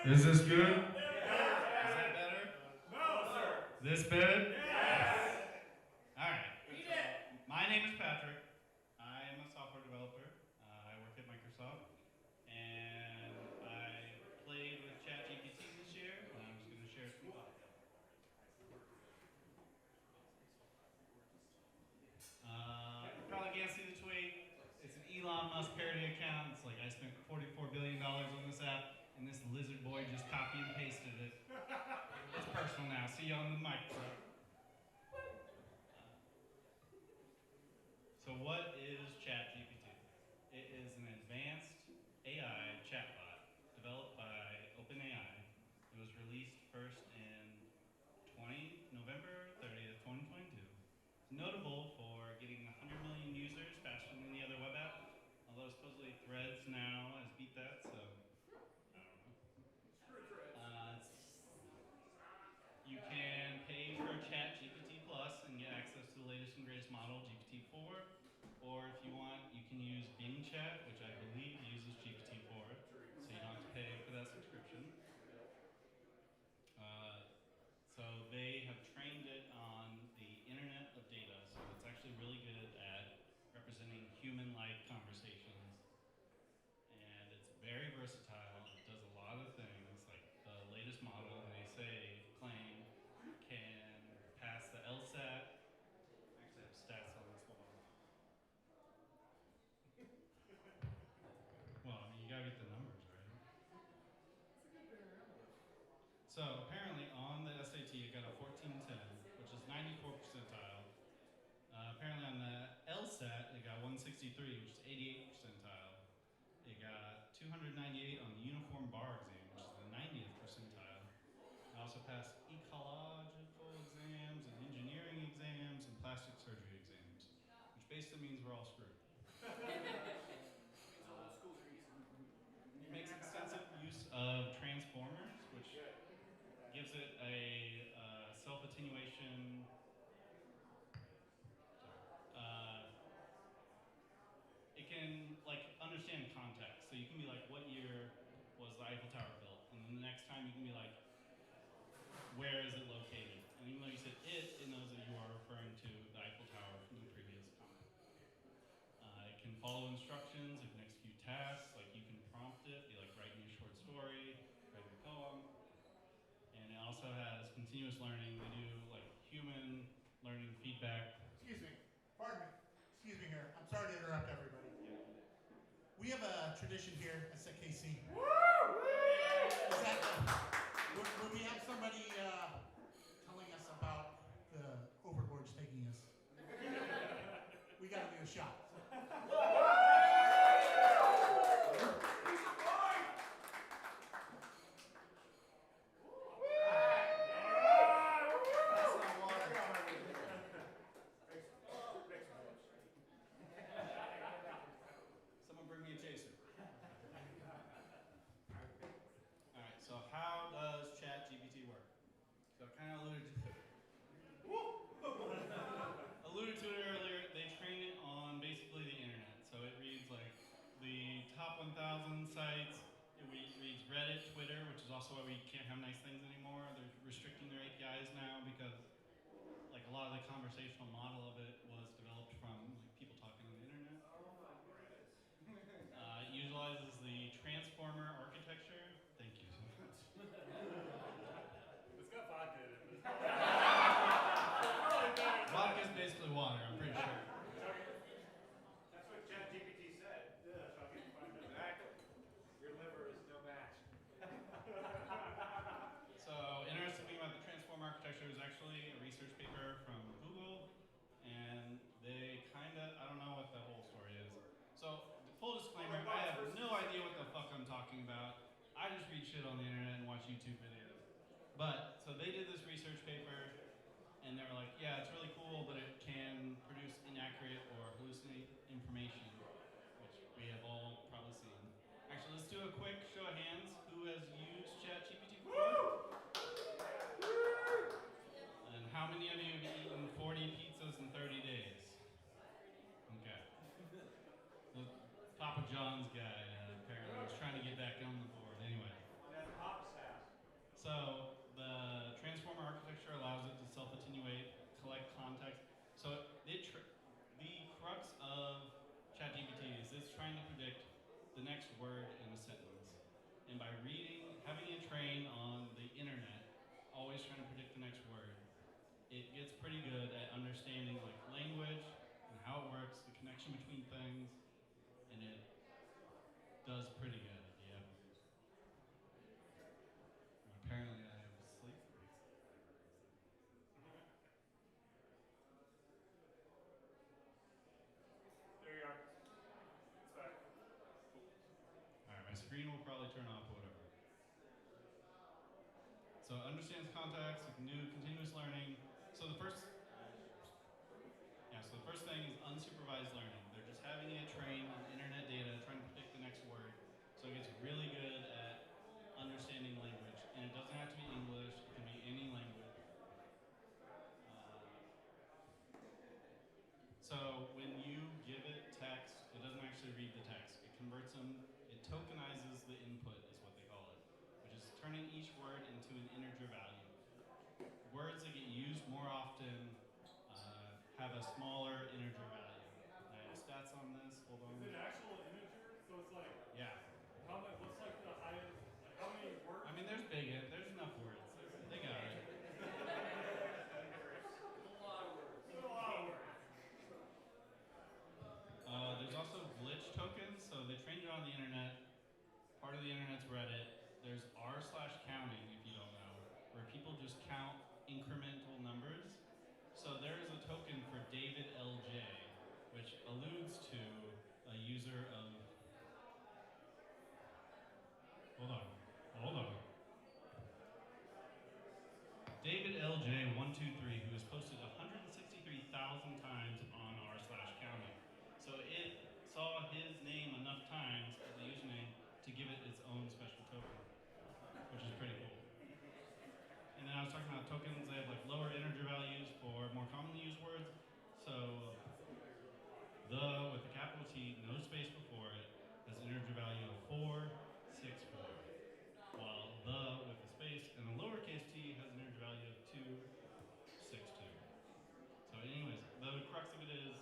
Is this good? Is that better? No, sir. This bad? Yes. Alright. Read it. My name is Patrick. I am a software developer. I work at Microsoft. And I played with ChatGPT this year, and I'm just going to share some thoughts. You probably can't see the tweet. It's an Elon Musk parody account. It's like, I spent $44 billion on this app, and this lizard boy just copy and pasted it. It's personal now. See you on the mic, bro. So what is ChatGPT? It is an advanced AI chatbot developed by OpenAI. It was released first in November 30th, 2022. It's notable for getting 100 million users faster than any other web app, although supposedly Threads now has beat that, so I don't know. You can pay for ChatGPT Plus and get access to the latest and greatest model, GPT-4. Or if you want, you can use Bing Chat, which I believe uses GPT-4, so you don't have to pay for that subscription. So they have trained it on the internet of data, so it's actually really good at representing human-like conversations. And it's very versatile. It does a lot of things, like the latest model, they claim, can pass the LSAT. I actually have stats on this one. Well, I mean, you gotta get the numbers, right? So apparently on the SAT, it got a 1410, which is 94th percentile. Apparently on the LSAT, it got 163, which is 88th percentile. It got 298 on the uniform bar exam, which is the 90th percentile. It also passed ecological exams and engineering exams and plastic surgery exams, which basically means we're all screwed. It makes extensive use of transformers, which gives it a self-attenuation. It can understand context, so you can be like, what year was the Eiffel Tower built? And then the next time you can be like, where is it located? And even though you said it knows that you are referring to the Eiffel Tower from the previous comment. It can follow instructions, it can execute tasks, like you can prompt it, be like, write me a short story, write me a poem. And it also has continuous learning. They do like human learning feedback. Excuse me, pardon me. Excuse me here. I'm sorry to interrupt everybody. We have a tradition here at SecKC. When we have somebody telling us about the overlords taking us, we got to do a shot. Someone bring me a chaser. Alright, so how does ChatGPT work? So I kind of alluded to it earlier. They train it on basically the internet. So it reads like the top 1,000 sites. It reads Reddit, Twitter, which is also why we can't have nice things anymore. They're restricting their APIs now because like a lot of the conversational model of it was developed from like people talking on the internet. It utilizes the transformer architecture. Thank you so much. It's got vodka in it. Vodka is basically water, I'm pretty sure. That's what ChatGPT said. Exactly. Your liver is no match. So, interesting thing about the transform architecture is actually a research paper from Google, and they I don't know what the whole story is. So, full disclaimer, I have no idea what the fuck I'm talking about. I just read shit on the internet and watch YouTube videos. But, so they did this research paper, and they were like, yeah, it's really cool, but it can produce inaccurate or hallucinate information, which we have all probably seen. Actually, let's do a quick show of hands. Who has used ChatGPT before? And how many of you have eaten 40 pizzas in 30 days? Okay. Papa John's guy apparently was trying to get back on the board. Anyway. That pop sack. attenuate, collect context. So the crux of ChatGPT is it's trying to predict the next word in a sentence. And by having it trained on the internet, always trying to predict the next word, it gets pretty good at understanding like language and how it works, the connection between things, and it does pretty good, yeah. Apparently I have sleep. There you are. It's back. Alright, my screen will probably turn off or whatever. So it understands context, it can do continuous learning. So the first thing is unsupervised learning. They're just having it trained on internet data, trying to predict the next word. So it gets really good at understanding language. And it doesn't have to be English, it can be any language. So when you give it text, it doesn't actually read the text. It converts them, it tokenizes the input is what they call it, which is turning each word into an integer value. Words that get used more often have a smaller integer value. I have stats on this, hold on. Is it an actual integer? So it's like, yeah. How much, what's like the highest, like how many words? I mean, there's enough words. They got it. A lot of words. A lot of words. There's also glitch tokens, so they trained it on the internet. Part of the internet's Reddit. There's r/counting, if you don't know, where people just count incremental numbers. So there's a token for David LJ, which alludes to a user of... Hold on. David LJ123, who has posted 163,000 times on r/counting. So it saw his name enough times as a username to give it its own special token, which is pretty cool. And then I was talking about tokens, they have like lower integer values for more commonly used words. So the with the capital T, no space before it, has an integer value of 464. While the with the space and the lowercase t has an integer value of 262. So anyways, the crux of it is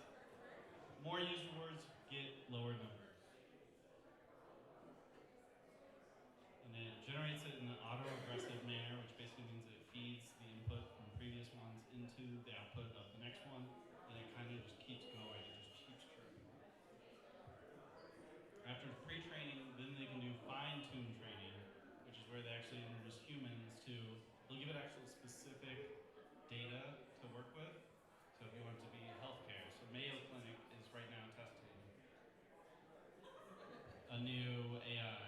more used words get lower numbers. And it generates it in an auto-regressive manner, which basically means it feeds the input from previous ones into the output of the next one, and it kind of just keeps going, it just keeps churning. After pre-training, then they can do fine-tune training, which is where they actually introduce humans to, they'll give it actual specific data to work with. So if you want it to be healthcare, so Mayo Clinic is right now testing a new AI.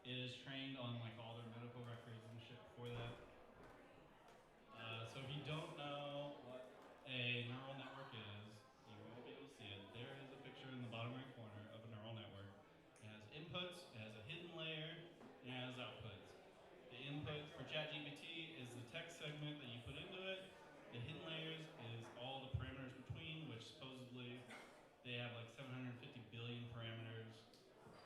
It is trained on like all their medical records and shit before that. So if you don't know what a neural network is, you won't be able to see it. There is a picture in the bottom right corner of a neural network. It has inputs, it has a hidden layer, and it has outputs. The input for ChatGPT is the text segment that you put into it. The hidden layers is all the parameters between, which supposedly they have like 750 billion parameters.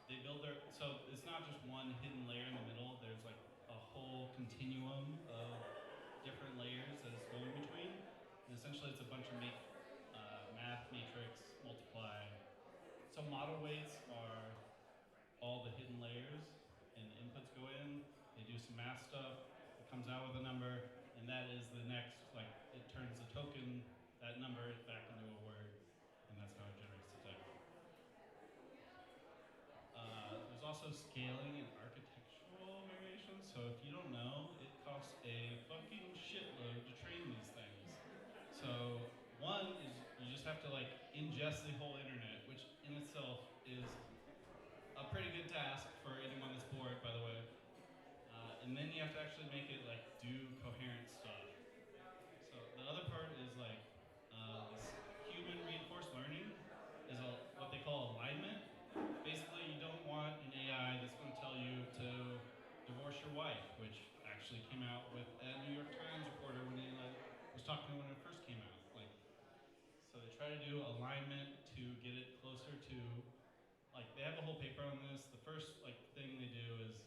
They build so it's not just one hidden layer in the middle, there's like a whole continuum of different layers that is going between. And essentially it's a bunch of math matrix multiply. So model weights are all the hidden layers, and the inputs go in, they do some math stuff, it comes out with a number, and that is the next, like it turns the token, that number back into a word, and that's how it generates the text. There's also scaling and architectural variations. So if you don't know, it costs a fucking shitload to train these things. So one is you just have to like ingest the whole internet, which in itself is a pretty good task for anyone that's bored, by the way. And then you have to actually make it like do coherent stuff. So the other part is like this human reinforced learning is what they call alignment. Basically, you don't want an AI that's going to tell you to divorce your wife, which actually came out with a New York Times reporter when he was talking when it first came out. So they try to do alignment to get it closer to, they have a whole paper on this. The first thing they do is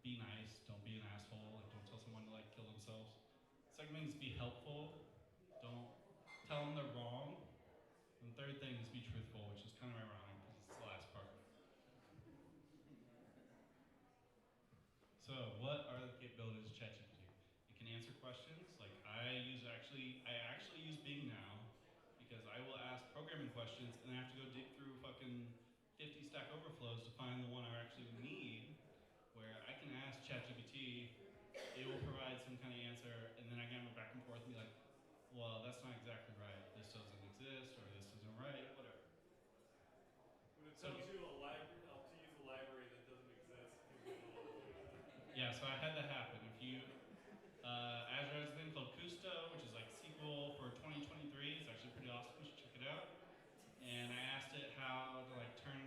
be nice, don't be an asshole, don't tell someone to third thing is be truthful, which is kind of ironic because it's the last part. So what are the capabilities of ChatGPT? It can answer questions. Like I actually use Bing now because I will ask programming questions and I have to go dig through fucking 50 Stack Overflows to find the one I actually need, where I can ask ChatGPT, it will provide some kind of answer, and then I can go back and forth and be like, well, that's not exactly right. This doesn't exist, or this isn't right, whatever. When it tells you to use a library that doesn't exist. Yeah, so I had that happen. If you, Azure has a thing called Kusto, which is like SQL for 2023. It's actually pretty awesome. You should check it out. And I asked it how to like turn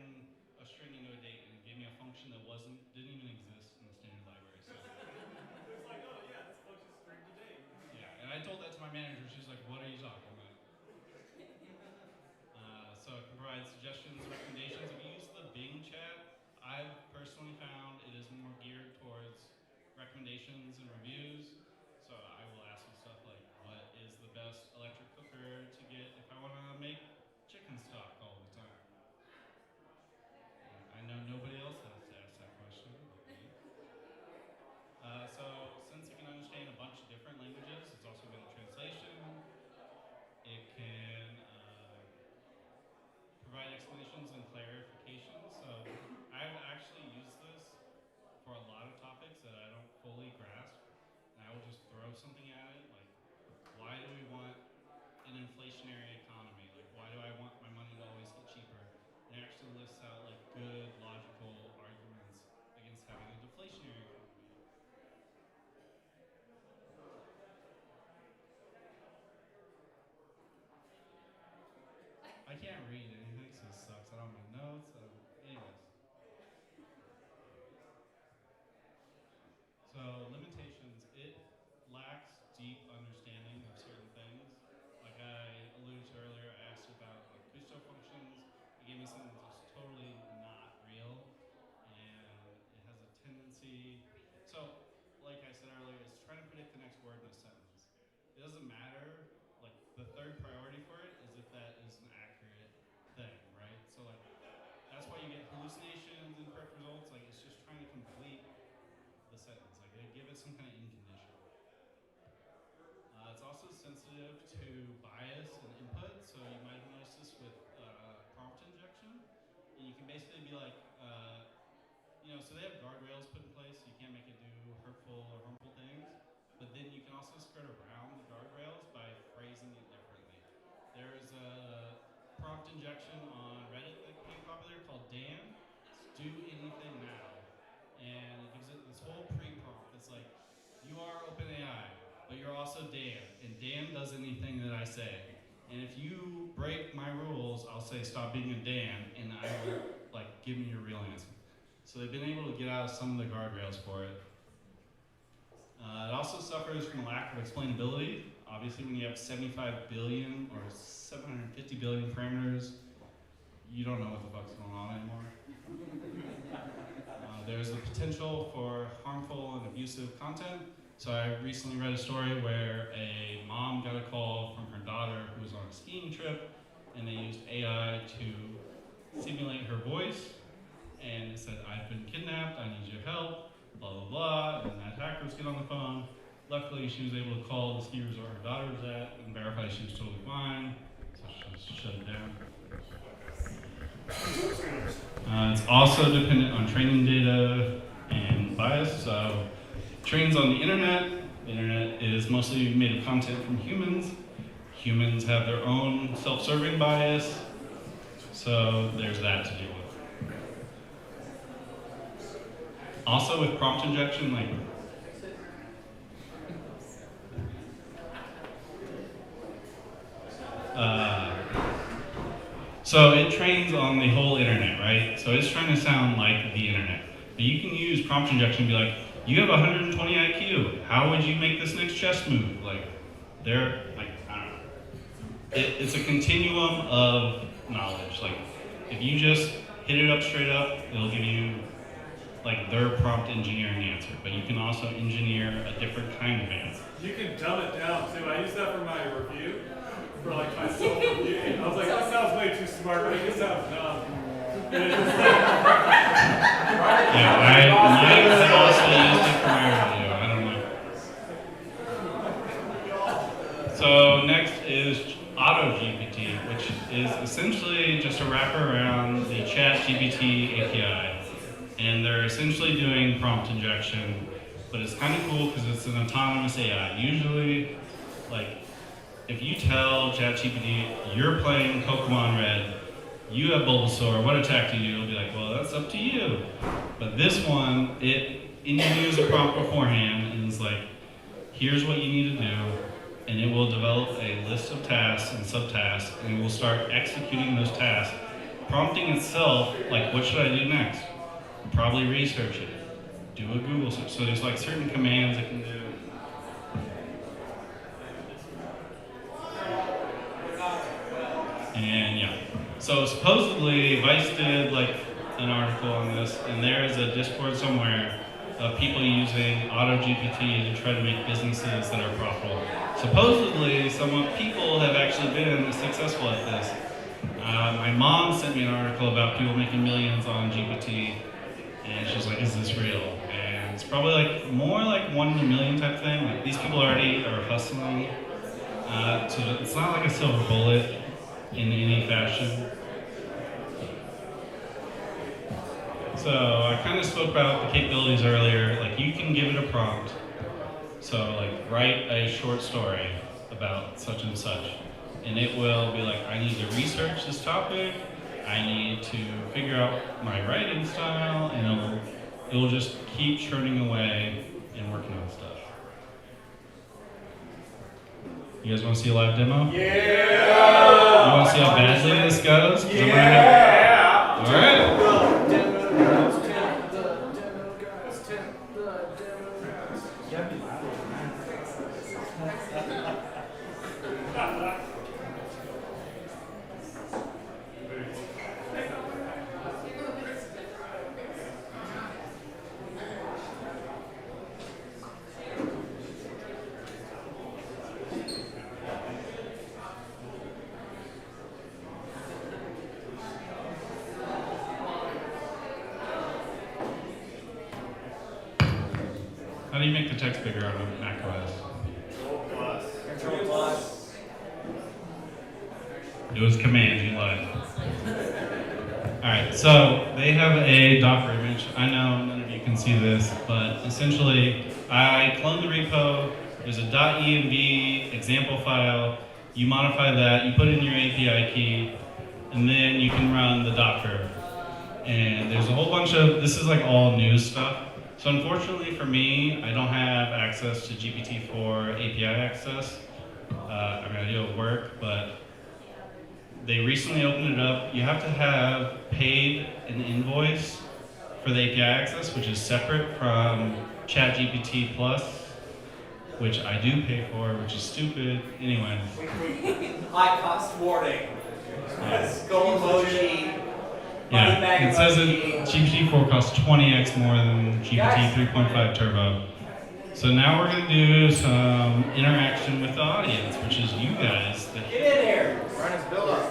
a string into a date, and it gave me a function that didn't even exist in the standard library. So. It's like, oh yeah, this function's string to date. Yeah, and I told that to my manager. She's like, "What are you talking about?" So it can provide suggestions, recommendations. If you use the Bing chat, I've personally found it is more geared towards recommendations and reviews. So I will ask you stuff like, what is the best electric cooker to get if I want to make chicken stock all the time? I know nobody else has to ask that question. So since it can understand a bunch of different languages, it's also good at translation. It can provide explanations and clarifications. So I've actually used this for a lot of topics that I don't fully grasp. And I will just throw something at it, like, why do we want an inflationary economy? Like, why do I want my money to always get cheaper? And it actually lists out like good, logical arguments against having a deflationary economy. I can't read anything, so it sucks. I don't have notes. Anyways. So limitations, it lacks deep understanding of certain things. Like I alluded to earlier, I asked about like Kusto functions. It gave me something that's just totally not real, and it has a tendency. So, like I said earlier, it's trying to predict the next word in a sentence. It doesn't matter. Like the third priority for it is if that is an accurate thing, right? So like that's why you get hallucinations and correct results. Like it's just trying to complete the sentence. Like they give it some kind of in condition. It's also sensitive to bias and input. So you might have noticed this with prompt injection. And you can basically be like, so they have guardrails put in place. So you can't make it do hurtful or harmful things. But then you can also skirt around the guardrails by phrasing it differently. There's a prompt injection on Reddit that became popular called Dan. It's do anything now. And it gives it this whole pre-prompt that's like, you are OpenAI, but you're also Dan. And Dan does anything that I say. And if you break my rules, I'll say stop being a Dan, and I will give me your real answer. So they've been able to get out of some of the guardrails for it. It also suffers from a lack of explainability. Obviously, when you have 75 billion or 750 billion parameters, you don't know what the fuck's going on anymore. There's the potential for harmful and abusive content. So I recently read a story where a mom got a call from her daughter who was on a skiing trip, and they used AI to simulate her voice, and it said, I've been kidnapped, I need your help, blah, blah, blah, and that hackers get on the phone. Luckily, she was able to call the ski resort her daughter was at and verify she was totally fine, so she shut it down. It's also dependent on training data and bias. So trains on the internet. The internet is mostly made of content from humans. Humans have their own self-serving bias. So there's that to deal with. Also with prompt injection, so it trains on the whole internet, right? So it's trying to sound like the internet. But you can use prompt injection and be like, you have 120 IQ. How would you make this next chess move? I don't know. It's a continuum of knowledge. If you just hit it up straight up, it'll give you their prompt engineering answer. But you can also engineer a different kind of answer. You can dumb it down too. I use that for my review. for like myself. I was like, that sounds way too smart, but it just sounds dumb. And it just Yeah, I might have also used it for my video. I don't know. So next is AutoGPT, which is essentially just a wrapper around the ChatGPT API. And they're essentially doing prompt injection, but it's kind of cool because it's an autonomous AI. Usually, like, if you tell ChatGPT, you're playing Pokemon Red, you have Bulbasaur, what attack do you do? It'll be like, well, that's up to you. But this one, it engineers a prompt beforehand and is like, here's what you need to do, and it will develop a list of tasks and subtasks, and it will start executing those tasks, prompting itself, like, what should I do next? Probably research it, do a Google search. So there's like certain commands it can do. And yeah, so supposedly Vice did like an article on this, and there is a Discord somewhere of people using AutoGPT to try to make businesses that are profitable. Supposedly, people have actually been successful at this. My mom sent me an article about people making millions on GPT, and she's like, is this real? And it's probably like more like 1 in a million type thing. Like these people already are hustling. So it's not like a silver bullet in any fashion. So I kind of spoke about the capabilities earlier. Like you can give it a prompt. So like write a short story about such and such. And it will be like, I need to research this topic. I need to figure out my writing style, and it'll just keep churning away and working on stuff. You guys want to see a live demo? Yeah! You want to see how badly this goes? Yeah! All right. How do you make the text bigger on a Mac OS? Control plus. It was Command, you lied. Alright, so they have a Docker image. I know none of you can see this, but essentially I cloned the repo. There's a .env example file. You modify that, you put in your API key, and then you can run the Docker. And there's a whole bunch of, this is like all new stuff. So unfortunately for me, I don't have access to GPT-4 API access. I mean, I do it at work, but they recently opened it up. You have to have paid an invoice for the API access, which is separate from ChatGPT Plus, which I do pay for, which is stupid. Anyway. High cost warning. Skull emoji. Yeah, it says that GPT-4 costs 20x more than GPT 3.5 Turbo. So now we're going to do some interaction with the audience, which is you guys. Get in here. Run his build up.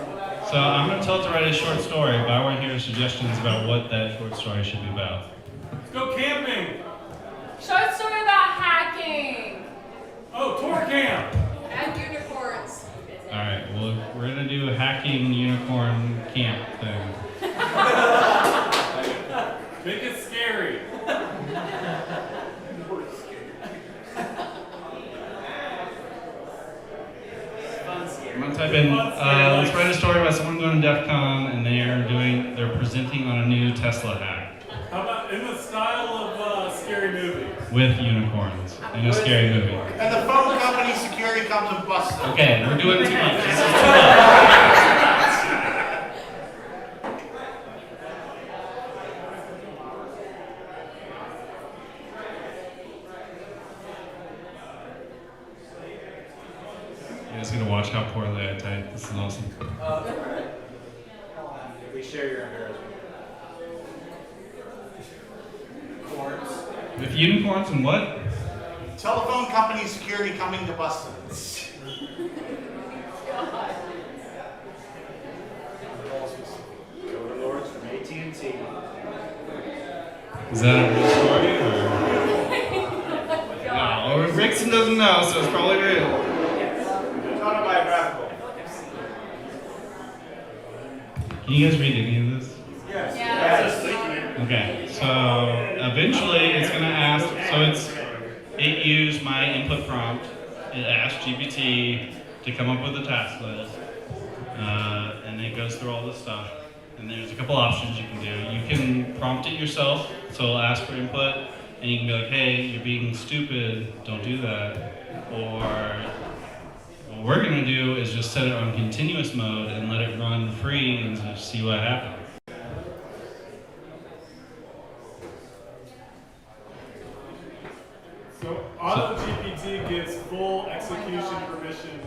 So I'm going to tell it to write a short story, but I want to hear suggestions about what that short story should be about. Let's go camping. Short story about hacking. Oh, tour camp. And unicorns. All right, well, we're going to do a hacking unicorn camp thing. Make it scary. I'm going to type in, let's write a story about someone going to DEF CON and they're presenting on a new Tesla hack. How about in the style of scary movie? With unicorns in a scary movie. And the phone company security comes and busts them. Okay, we're doing too much. This is too much. You guys gonna watch how poorly I type. This is awesome. We share your embarrassment. With unicorns and what? Telephone company security coming to bust them. Overlords from AT&T. Is that a real story or? No, or Rickson doesn't know, so it's probably real. It's autobiographical. Can you guys read any of this? Yes. Yeah. Okay, so eventually it's going to ask, it used my input prompt, it asked GPT to come up with a task list, and it goes through all this stuff. And there's a couple options you can do. You can prompt it yourself, so it'll ask for input, and you can be like, hey, you're being stupid, don't do that. Or what we're going to do is just set it on continuous mode and let it run free and just see what happens. So AutoGPT gives full execution permission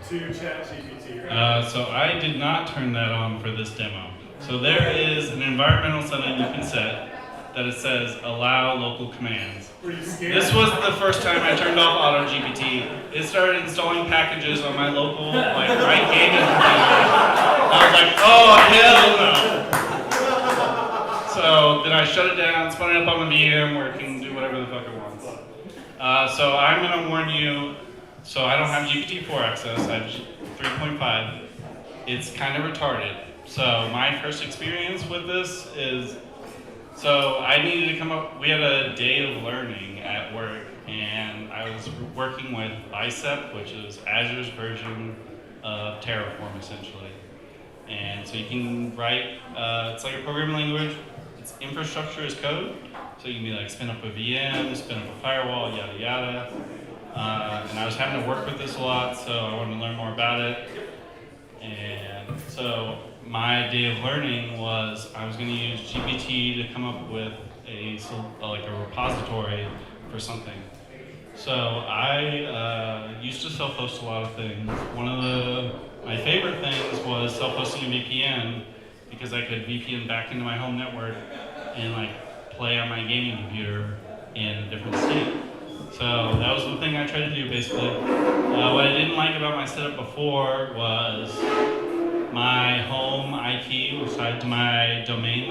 to ChatGPT, right? So I did not turn that on for this demo. So there is an environmental setting you can set that it says allow local commands. Were you scared? This was the first time I turned off AutoGPT. It started installing packages on my local, right gaming computer. I was like, oh, hell no. So then I shut it down, spun it up on the VM where it can do whatever the fuck it wants. So I'm going to warn you, so I don't have GPT-4 access, I have 3.5. It's kind of retarded. So my first experience with this is, so I needed to come up, we had a day of learning at work, and I was working with Bicep, which is Azure's version of Terraform, essentially. And so you can write, it's like a programming language, its infrastructure is code, so you can be like spin up a VM, spin up a firewall, yada yada. And I was having to work with this a lot, so I wanted to learn more about it. And so my day of learning was I was going to use GPT to come up with a repository for something. So I used to self-host a lot of things. One of my favorite things was self-hosting a VPN because I could VPN back into my home network and play on my gaming computer in a different state. So that was the thing I tried to do basically. What I didn't like about my setup before was my home IP was tied to my domain.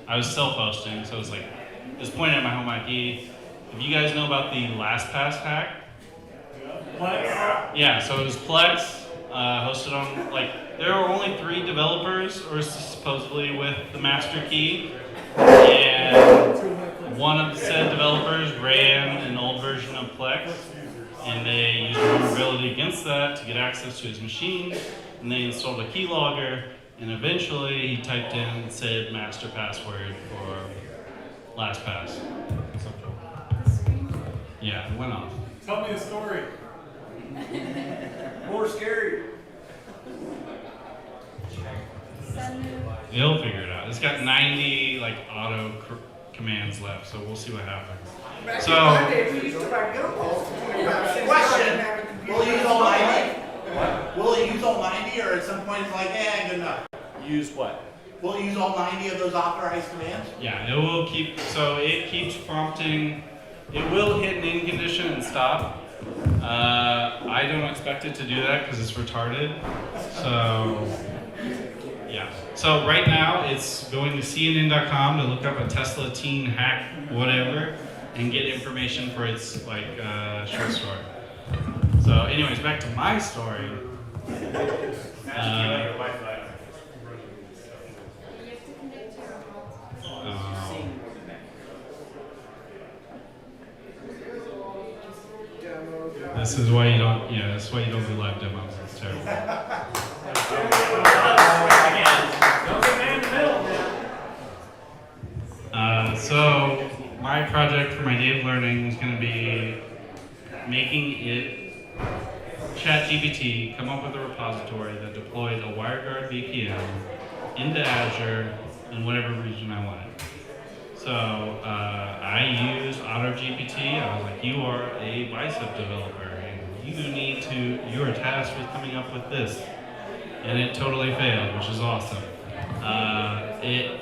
I was self-hosting, so it was pointing at my home IP. If you guys know about the LastPass hack? Plex? Yeah, so it was Plex, hosted on, there were only 3 developers, or supposedly with the master key, and one of said developers ran an old version of Plex, and they used a vulnerability against that to get access to his machine, and they installed a keylogger, and eventually he typed in and said master password for LastPass. Yeah, it went off. Tell me the story. More scary. He'll figure it out. It's got 90 auto commands left, so we'll see what happens. So, Question, will it use all 90? Will it use all 90, or at some point it's like, good enough? Use what? Will it use all 90 of those authorized commands? yeah, it will keep, so it keeps prompting, it will hit an in condition and stop. I don't expect it to do that because it's retarded. So, yeah. So right now it's going to CNN.com to look up a Tesla teen hack whatever and get information for its short story. So anyways, back to my story. This is why you don't. Yeah, that's why you don't do live demos. It's terrible. So my project for my day of learning was going to be making it ChatGPT come up with a repository that deployed a WireGuard VPN into Azure in whatever region I wanted. So I used AutoGPT. I was like, you are a Bicep developer, and you are tasked with coming up with this. And it totally failed, which is awesome. It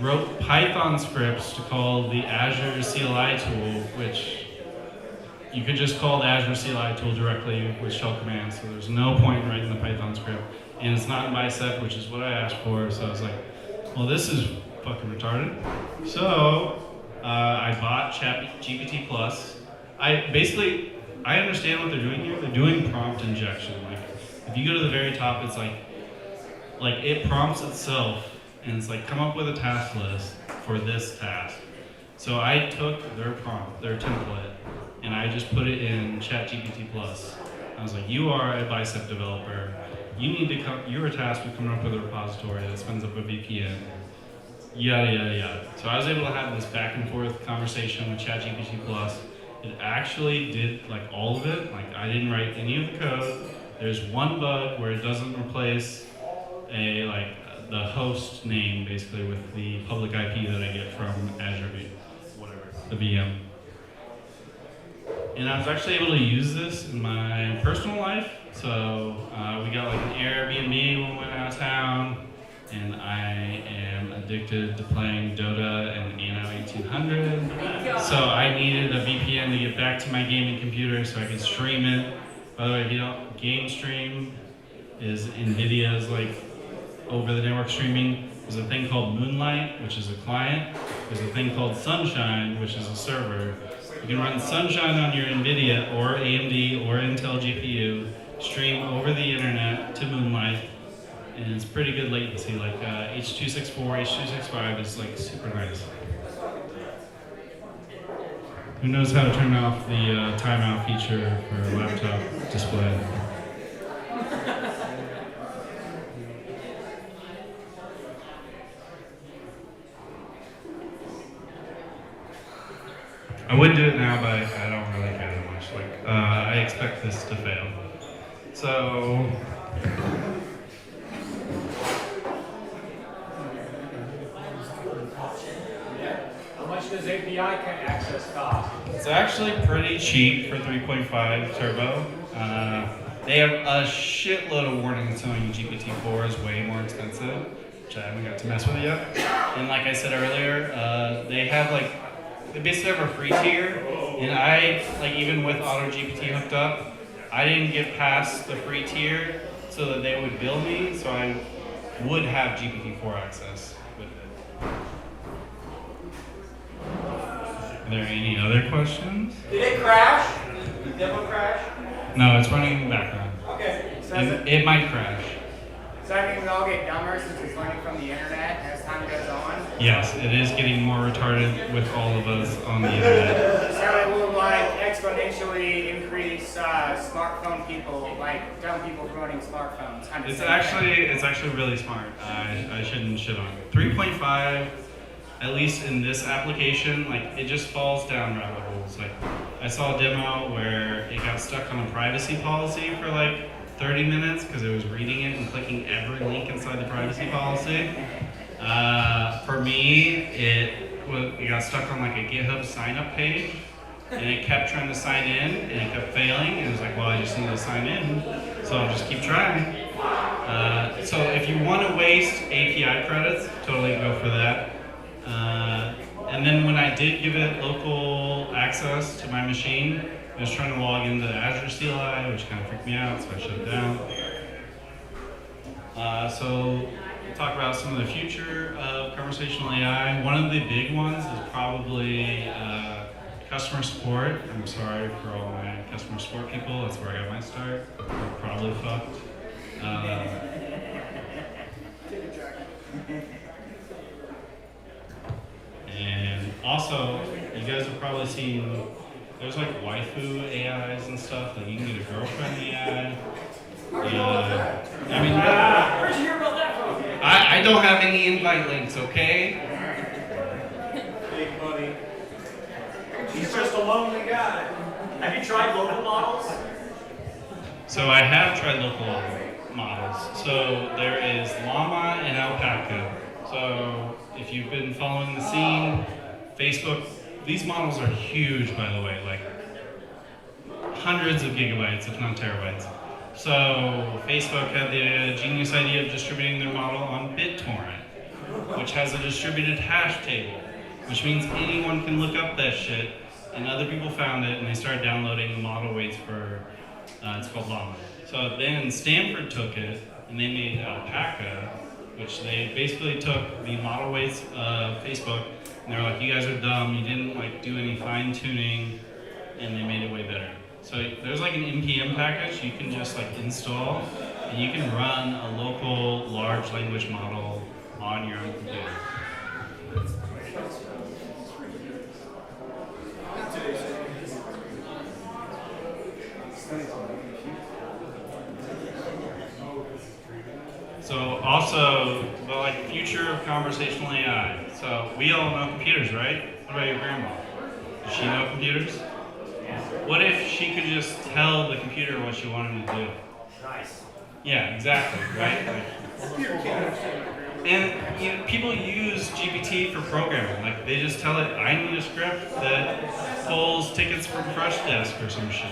wrote Python scripts to call the Azure CLI tool, which you could just call the Azure CLI tool directly with shell commands, so there's no point in writing the Python script. And it's not in bicep, which is what I asked for, so I was like, well, this is fucking retarded. So I bought ChatGPT Plus. I understand what they're doing here. They're doing prompt injection. Like, if you go to the very top, it's like it prompts itself, and it's like, come up with a task list for this task. So I took their prompt, their template, and I just put it in ChatGPT Plus. I was like, you are a bicep developer. You need to come, you're tasked with coming up with a repository that spins up a VPN. Yada, yada, yada. So I was able to have this back and forth conversation with ChatGPT Plus. It actually did like all of it. Like, I didn't write any of the code. There's one bug where it doesn't replace the host name basically with the public IP that I get from Azure, the VM. And I was actually able to use this in my personal life. So we got like an Airbnb when we went out of town, and I am addicted to playing Dota and Anno 1800. So I needed a VPN to get back to my gaming computer so I could stream it. By the way, if you don't, game stream is NVIDIA's like over the network streaming. There's a thing called Moonlight, which is a client. There's a thing called Sunshine, which is a server. You can run Sunshine on your NVIDIA or AMD or Intel GPU, stream over the internet to Moonlight, and it's pretty good latency. Like H.264, H.265 is like super nice. Who knows how to turn off the timeout feature for a laptop display? I would do it now, but I don't really care that much. Like, I expect this to fail. So, how much does API access cost? it's actually pretty cheap for 3.5 turbo. They have a shitload of warnings telling you GPT-4 is way more expensive, which I haven't got to mess with yet. And like I said earlier, they basically have a free tier, and I, like, even with AutoGPT hooked up, I didn't get past the free tier so that they would bill me, so I would have GPT-4 access with it. Are there any other questions? Did it crash? Did the demo crash? No, it's running in the background. Okay. So It might crash. Does that mean we all get dumber since it's learning from the internet as time goes on? Yes, it is getting more retarded with all of us on the internet. So it will like exponentially increase smartphone people, like dumb people promoting smartphones. It's actually really smart. I shouldn't shit on it. 3.5, at least in this application, like, it just falls down rabbit holes. Like, I saw a demo where it got stuck on a privacy policy for like 30 minutes because it was reading it and clicking every link inside the privacy policy. For me, it got stuck on like a GitHub sign-up page, and it kept trying to sign in, and it kept failing, and it was like, well, I just need to sign in, so I'll just keep trying. So if you want to waste API credits, totally go for that. And then when I did give it local access to my machine, I was trying to log into the Azure CLI, which kind of freaked me out, so I shut it down. So we'll talk about some of the future of conversational AI. One of the big ones is probably customer support. I'm sorry for all my customer support people. That's where I got my start. We're probably fucked. And also, you guys have probably seen, there's like waifu AIs and stuff, like you can get a girlfriend AI. Where'd you hear about that from? I don't have any invite links, okay? Big buddy. He's just a lonely guy. Have you tried local models? So I have tried local models. So there is llama and alpaca. So if you've been following the scene, Facebook, these models are huge, by the way, like hundreds of gigabytes, if not terabytes. So Facebook had the genius idea of distributing their model on BitTorrent, which has a distributed hash table, which means anyone can look up that shit and other people found it, and they started downloading model weights for, it's called Llama. So then Stanford took it, and they made Alpaca, which they basically took the model weights of Facebook, and they were like, you guys are dumb, you didn't like do any fine tuning, and they made it way better. So there's like an NPM package you can just like install, and you can run a local large language model on your own computer. So also, but like future of conversational AI. So we all know computers, right? What about your grandma? Does she know computers? What if she could just tell the computer what she wanted to do? Nice. Yeah, exactly, right? And you know, people use GPT for programming. Like they just tell it, I need a script that pulls tickets from Fresh Desk or some shit.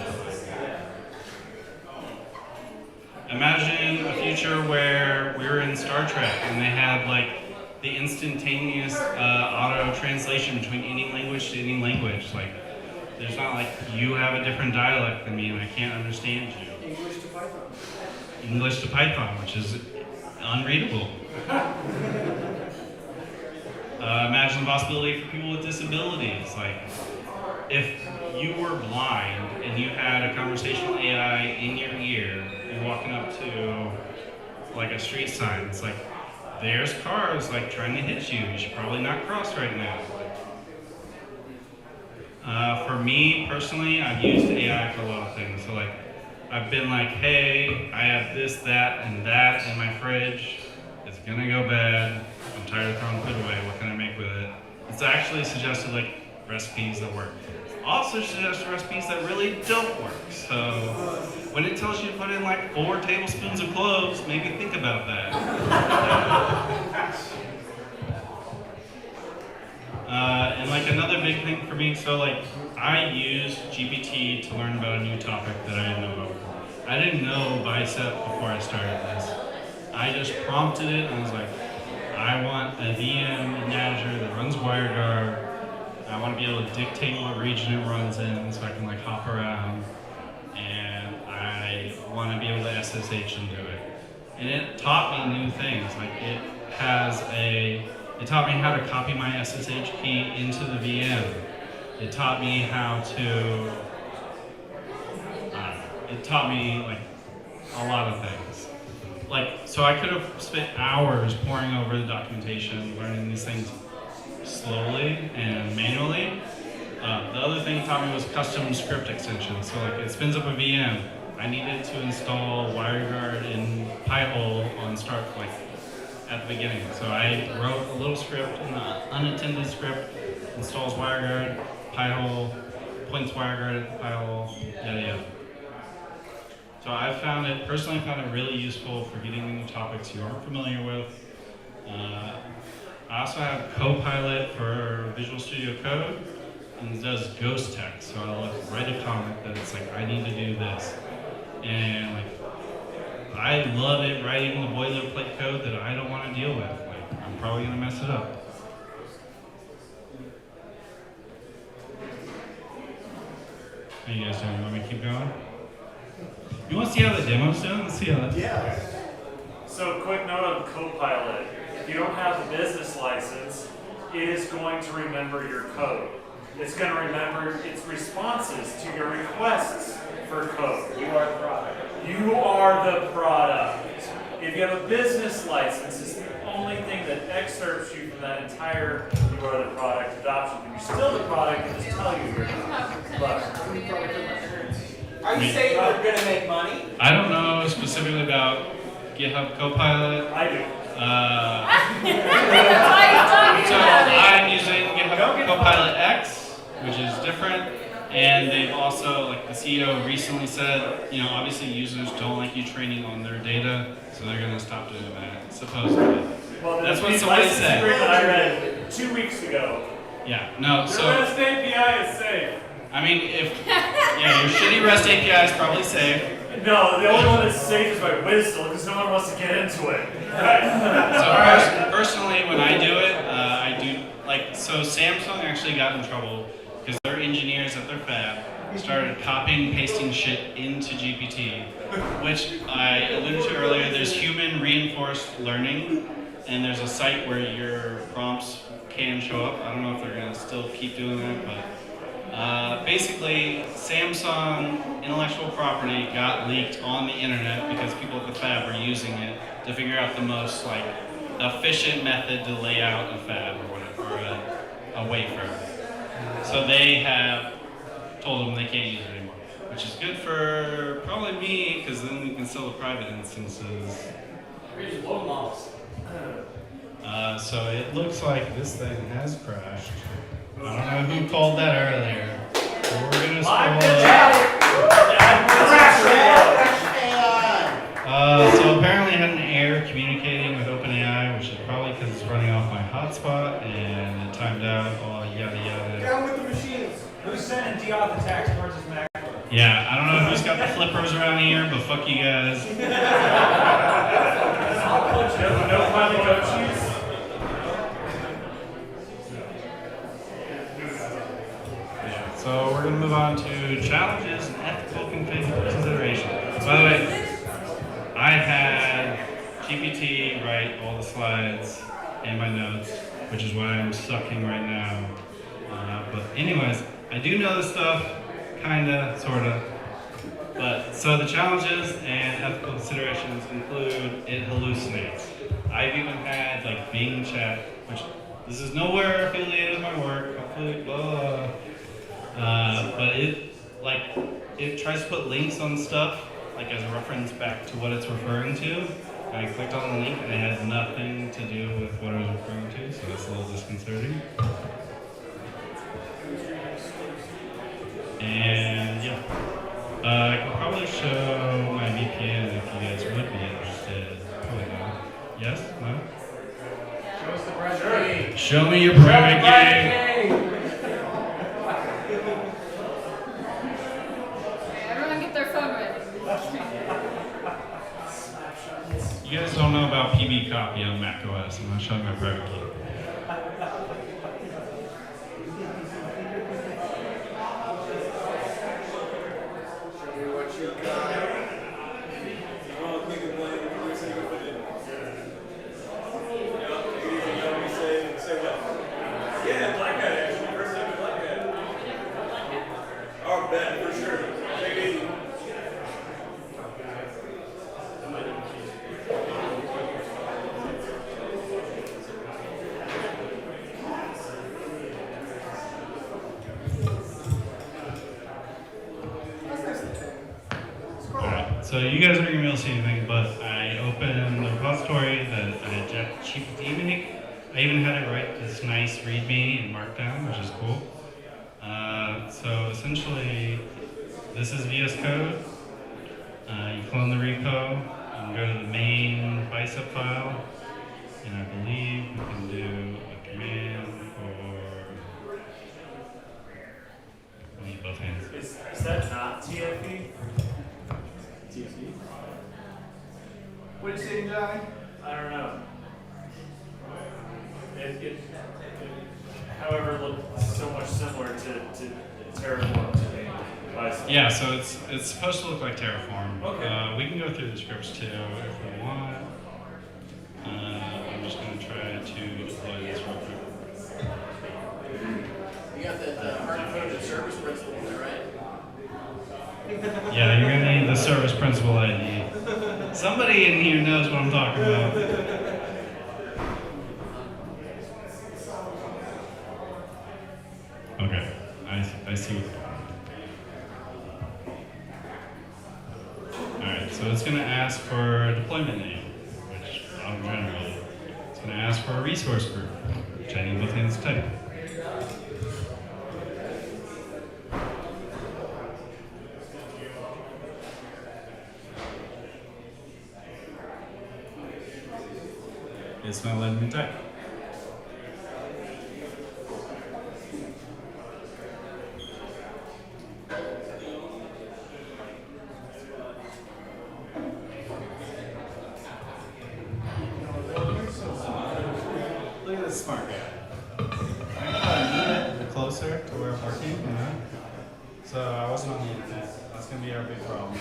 Imagine a future where we were in Star Trek and they had like the instantaneous auto translation between any language to any language. Like, there's not like you have a different dialect than me and I can't understand you. English to Python. English to Python, which is unreadable. Imagine the possibility for people with disabilities. Like, if you were blind and you had a conversational AI in your ear, you're walking up to like a street sign, it's like, there's cars like trying to hit you, you should probably not cross right now. For me personally, I've used AI for a lot of things. So like, I've been like, hey, I have this, that, and that in my fridge. It's gonna go bad. I'm tired of throwing food away. What can I make with it? It's actually suggested like recipes that work. Also suggests recipes that really don't work. So when it tells you to put in like 4 tablespoons of cloves, maybe think about that. And like another big thing for me, so like I use GPT to learn about a new topic that I didn't know about. I didn't know bicep before I started this. I just prompted it and I was like, I want a VM in Azure that runs WireGuard. I want to be able to dictate what region it runs in so I can like hop around. And I want to be able to SSH into it. And it taught me new things. Like it taught me how to copy my SSH key into the VM. It taught me how to, it taught me like a lot of things. Like, so I could have spent hours poring over the documentation, learning these things slowly and manually. The other thing it taught me was custom script extensions. So like it spins up a VM. I needed to install WireGuard in Pi-hole on start, like at the beginning. So I wrote a little script in the unattended script, installs WireGuard, Pi-hole, points WireGuard at Pi-hole, yada yada. So I personally found it really useful for getting into topics you aren't familiar with. I also have Copilot for Visual Studio Code, and it does ghost text. So I'll write a comment that it's like, I need to do this. And like, I love it writing the boilerplate code that I don't want to deal with. Like, I'm probably gonna mess it up. How you guys doing? You want me to keep going? You want to see how the demo's doing? Let's see how that's Yeah. So quick note on Copilot. If you don't have the business license, it is going to remember your code. It's going to remember its responses to your requests for code. You are the product. You are the product. If you have a business license, it's the only thing that excerpts you from that entire you are the product adoption. If you're still the product, it just tell you you're not. Are you saying we're going to make money? I don't know specifically about GitHub Copilot. I do. So I'm using GitHub Copilot X, which is different. And they've also, like the CEO recently said, you know, obviously users don't like you training on their data, so they're going to stop doing that, supposedly. Well, that's what somebody said. Agreement I read 2 weeks ago. Yeah, no, so. Your REST API is safe. I mean, yeah, your shitty REST API is probably safe. No, the only one that's safe is my Whistle, because no one wants to get into it. So personally, when I do it, I do, like, so Samsung actually got in trouble because their engineers started copying and pasting shit into GPT, which I alluded to earlier. There's human reinforced learning, and there's a site where your prompts can show up. I don't know if they're going to still keep doing that, but basically Samsung intellectual property got leaked on the internet because people at the fab were using it to figure out the most like efficient method to lay out a fab or whatever, or a wafer. So they have told them they can't use it anymore, which is good for probably me, because then we can sell the private instances. So it looks like this thing has crashed. I don't know who called that earlier. So we're gonna scroll up. So apparently I had an error communicating with OpenAI, which is probably because it's running off my hotspot and it timed out, all yada yada. Down with the machines. Who's sending deauth attacks towards his Mac? Yeah, I don't know who's got the flippers around here, but fuck you guys. No funny coaches. So we're going to move on to challenges and ethical considerations. By the way, I had GPT write all the slides and my notes, which is why I'm sucking right now. But anyways, I do know this stuff, kinda, sorta. But so the challenges and ethical considerations include it hallucinates. I've even had like Bing chat, which this is nowhere affiliated with my work. Hopefully, blah, blah, blah. But it tries to put links on stuff like as a reference back to what it's referring to. And I clicked on the link and it had nothing to do with what I was referring to, so that's a little disconcerting. And yeah, I could probably show my VPN if you guys would be interested. Probably not. Yes? No? Show us the private key. Show me your private key. Everyone get their phone ready. You guys don't know about PB copy on macOS. I'm not showing my private key. So you guys aren't going to be able to see anything, but I opened the repository that I had GPT make. I even had it write this nice README in Markdown, which is cool. So essentially, this is VS Code. You clone the repo, you can go to the main bicep file, and I believe we can do a command for... I need both hands. Is that not TFE? What did you say, Johnny? I don't know. It however, looked so much similar to Terraform to me. Yeah, so it's supposed to look like Terraform. Okay. We can go through the scripts too if we want. I'm just going to try to deploy this real quick. You got that hard-coded service principle in there, right? Yeah, you're going to need the service principal ID. Somebody in here knows what I'm talking about. Okay, I see what's going on. Alright, so it's going to ask for a deployment name, which I'll generate. It's going to ask for a resource group, which I need both hands to type. It's not letting me type. Look at this smart guy. I'm going to move it closer to where I'm working, you know? So I wasn't on the internet. That's going to be our big problem.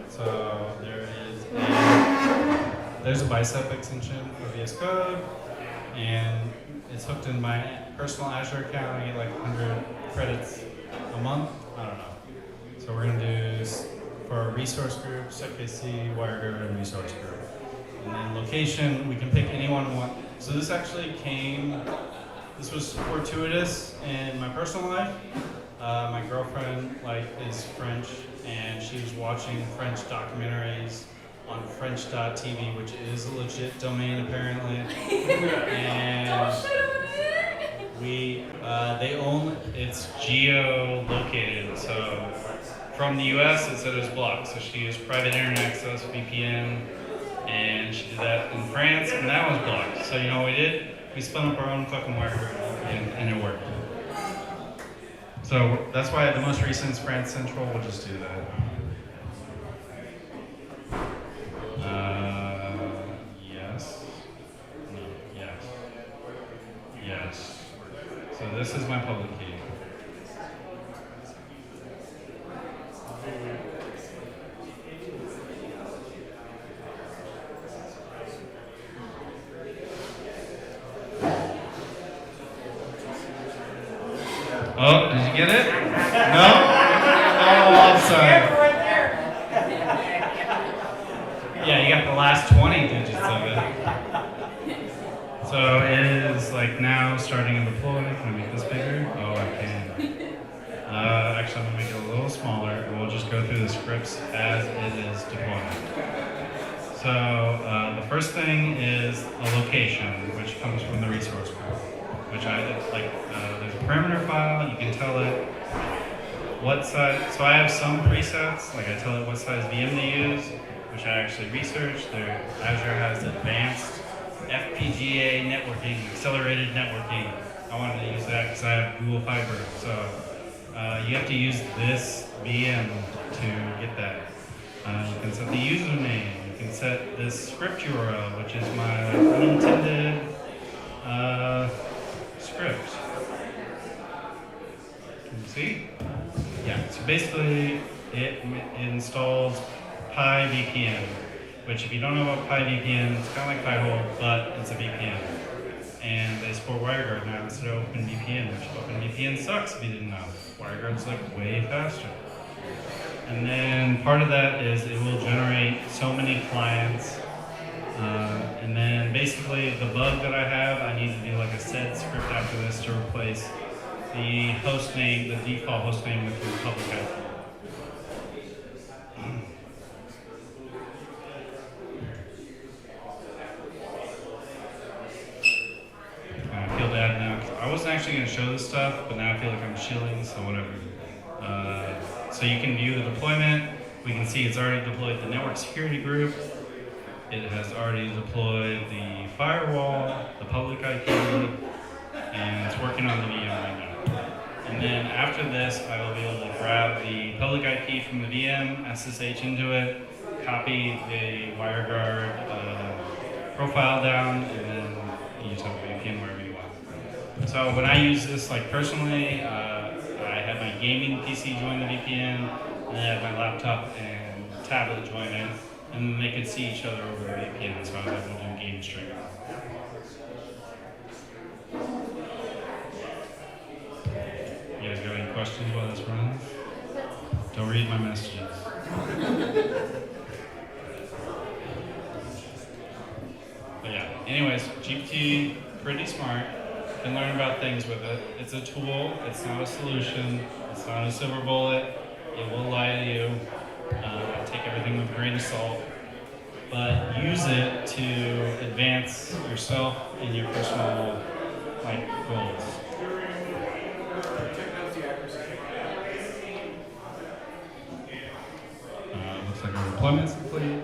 So there's a bicep extension for VS Code, and it's hooked in my personal Azure account. I get like 100 credits a month. I don't know. So we're going to do for our resource group, SecKC, WireGuard, and resource group. And then location, we can pick anyone we want. So this actually this was fortuitous in my personal life. My girlfriend is French, and she was watching French documentaries on French.tv, which is a legit domain apparently. And it's geo-located. So from the US, it said it was blocked. So she used private internet access, VPN, and she did that in France, and that was blocked. So you know what we did? We spun up our own fucking wire group, and it worked. So that's why the most recent is France Central. We'll just do that. Yes. No. Yes. Yes. So this is my public key. Oh, did you get it? No? Oh, I'm sorry. Yeah, you got the last 20 digits of it. So it is now starting to deploy. Can I make this bigger? Oh, I can. Actually, I'm going to make it a little smaller, and we'll just go through the scripts as it is deploying. So the first thing is a location, which comes from the resource group, which there's a parameter file. You can tell it what size. So I have some presets, I tell it what size VM to use, which I actually researched. Azure has advanced FPGA networking, accelerated networking. I wanted to use that because I have Google Fiber. So you have to use this VM to get that. You can set the username. You can set this script URL, which is my unintended script. Can you see? Yeah, so basically it installs PyVPN, which if you don't know about PyVPN, it's kind of like Pi-hole, but it's a VPN. And they support WireGuard now instead of OpenVPN, which OpenVPN sucks if you didn't know. WireGuard's way faster. And then part of that is it will generate so many clients. And then basically the bug that I have, I need to do a sed script after this to replace the host name, the default host name with the public IP. I feel bad now. I wasn't actually going to show this stuff, but now I feel like I'm shilling, so whatever. So you can view the deployment. We can see it's already deployed the network security group. It has already deployed the firewall, the public IP, and it's working on the VM right now. And then after this, I will be able to grab the public IP from the VM, SSH into it, copy the WireGuard profile down, and then use a VPN wherever you want. So when I use this personally, I have my gaming PC join the VPN, and I have my laptop and tablet join it, and then they could see each other over the VPN, so I was able to do game streaming. You guys got any questions while this runs? Don't read my messages. But yeah, anyways, GPT, pretty smart. Been learning about things with it. It's a tool, it's not a solution, it's not a silver bullet. It will lie to you. Take everything with a grain of salt. But use it to advance yourself and your personal goals. Looks like our deployment's complete.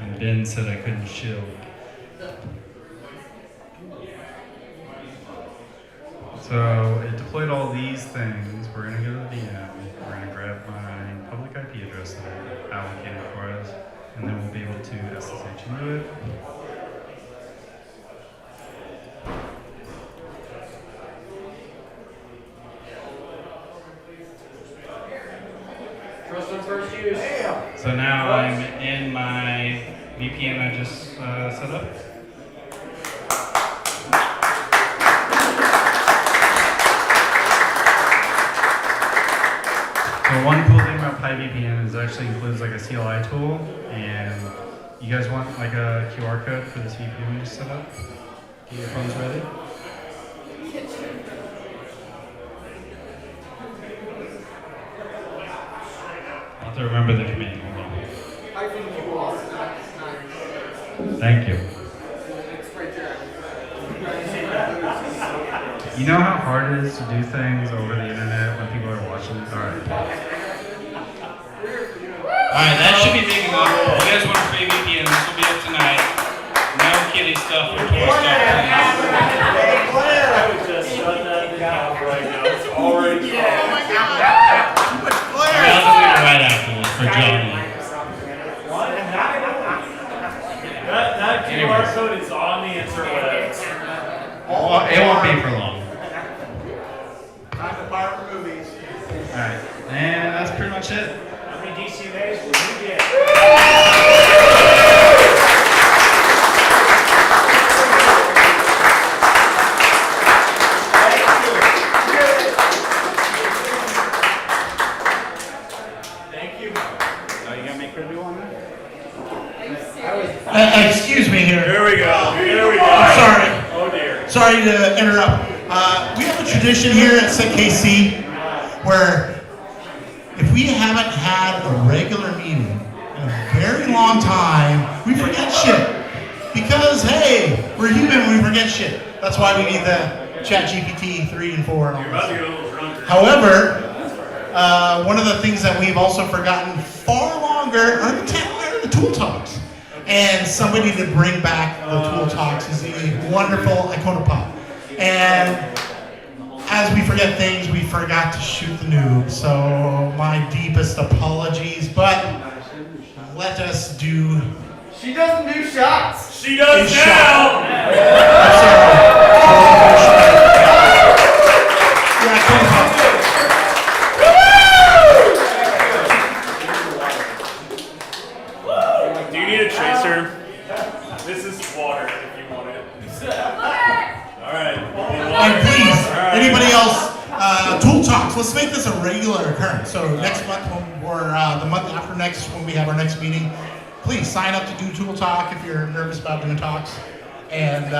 And Ben said I couldn't chill. So it deployed all these things. We're going to go to the VM. We're going to grab my public IP address that I allocated for us. and then we'll be able to SSH into it. First one, first use. So now I'm in my VPN I just set up. So one cool thing about PyVPN is it actually includes like a CLI tool, and you guys want like a QR code for this VPN we just set up? Get your phones ready. I'll have to remember the command. Hold on. Thank you. You know how hard it is to do things over the internet when people are watching? Alright, that should be big enough. You guys want a free VPN, this will be up tonight. No kitty stuff or toy stuff. I would just shut that down right now. It's already Oh my god! Too much glare! I'll just do it right afterwards for Johnny. That QR code is on the interwebs. Well, it won't be for long. Time to pirate movies. Alright, and that's pretty much it. How many DCMAs will you get? Thank you. Oh, you gotta make her do one now? Excuse me here. Here we go. Here we go. Sorry. Oh dear. Sorry to interrupt. We have a tradition here at SecKC where if we haven't had a regular meeting in a very long time, we forget shit. Because, hey, we're human, we forget shit. That's why we need the ChatGPT 3 and 4 and all About to this. get a little drunker. However, one of the things that we've also forgotten far longer are the tool talks. And somebody to bring back the tool talks is the wonderful Iconopop. And as we forget things, we forgot to shoot the noob. So my deepest apologies, but let us do. She doesn't do shots. She does now. I'm sorry. Yeah, Iconopop. Do you need a chaser? This is water if you want it. All right. And please, anybody else, tool talks. Let's make this a regular occurrence. So next month, or the month after next, when we have our next meeting, please sign up to do tool talk if you're nervous about doing talks. And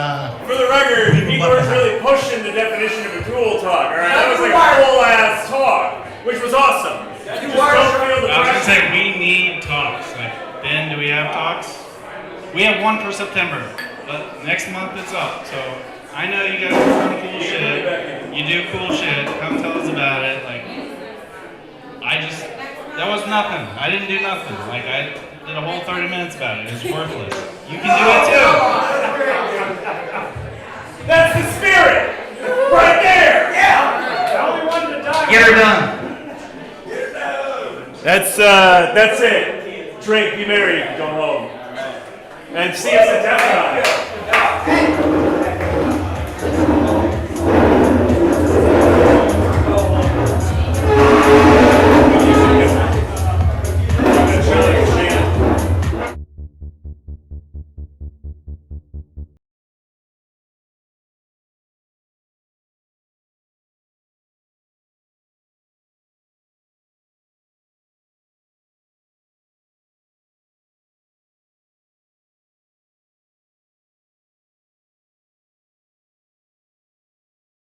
For the record, people are really pushing the definition of a tool talk. All right, that was like a full ass talk, which was awesome. Just don't feel the I was gonna pressure. say, we need talks. Like, Ben, do we have talks? We have one for September, but next month it's up. So I know you guys are doing cool shit. You do cool shit. Come tell us about it. Like, that was nothing. I didn't do nothing. Like, I did a whole 30 minutes about it. It was worthless. You can do it too. That's the spirit, right there. Get her done. That's it. Drink, be merry, go home, and see us at DEF CON.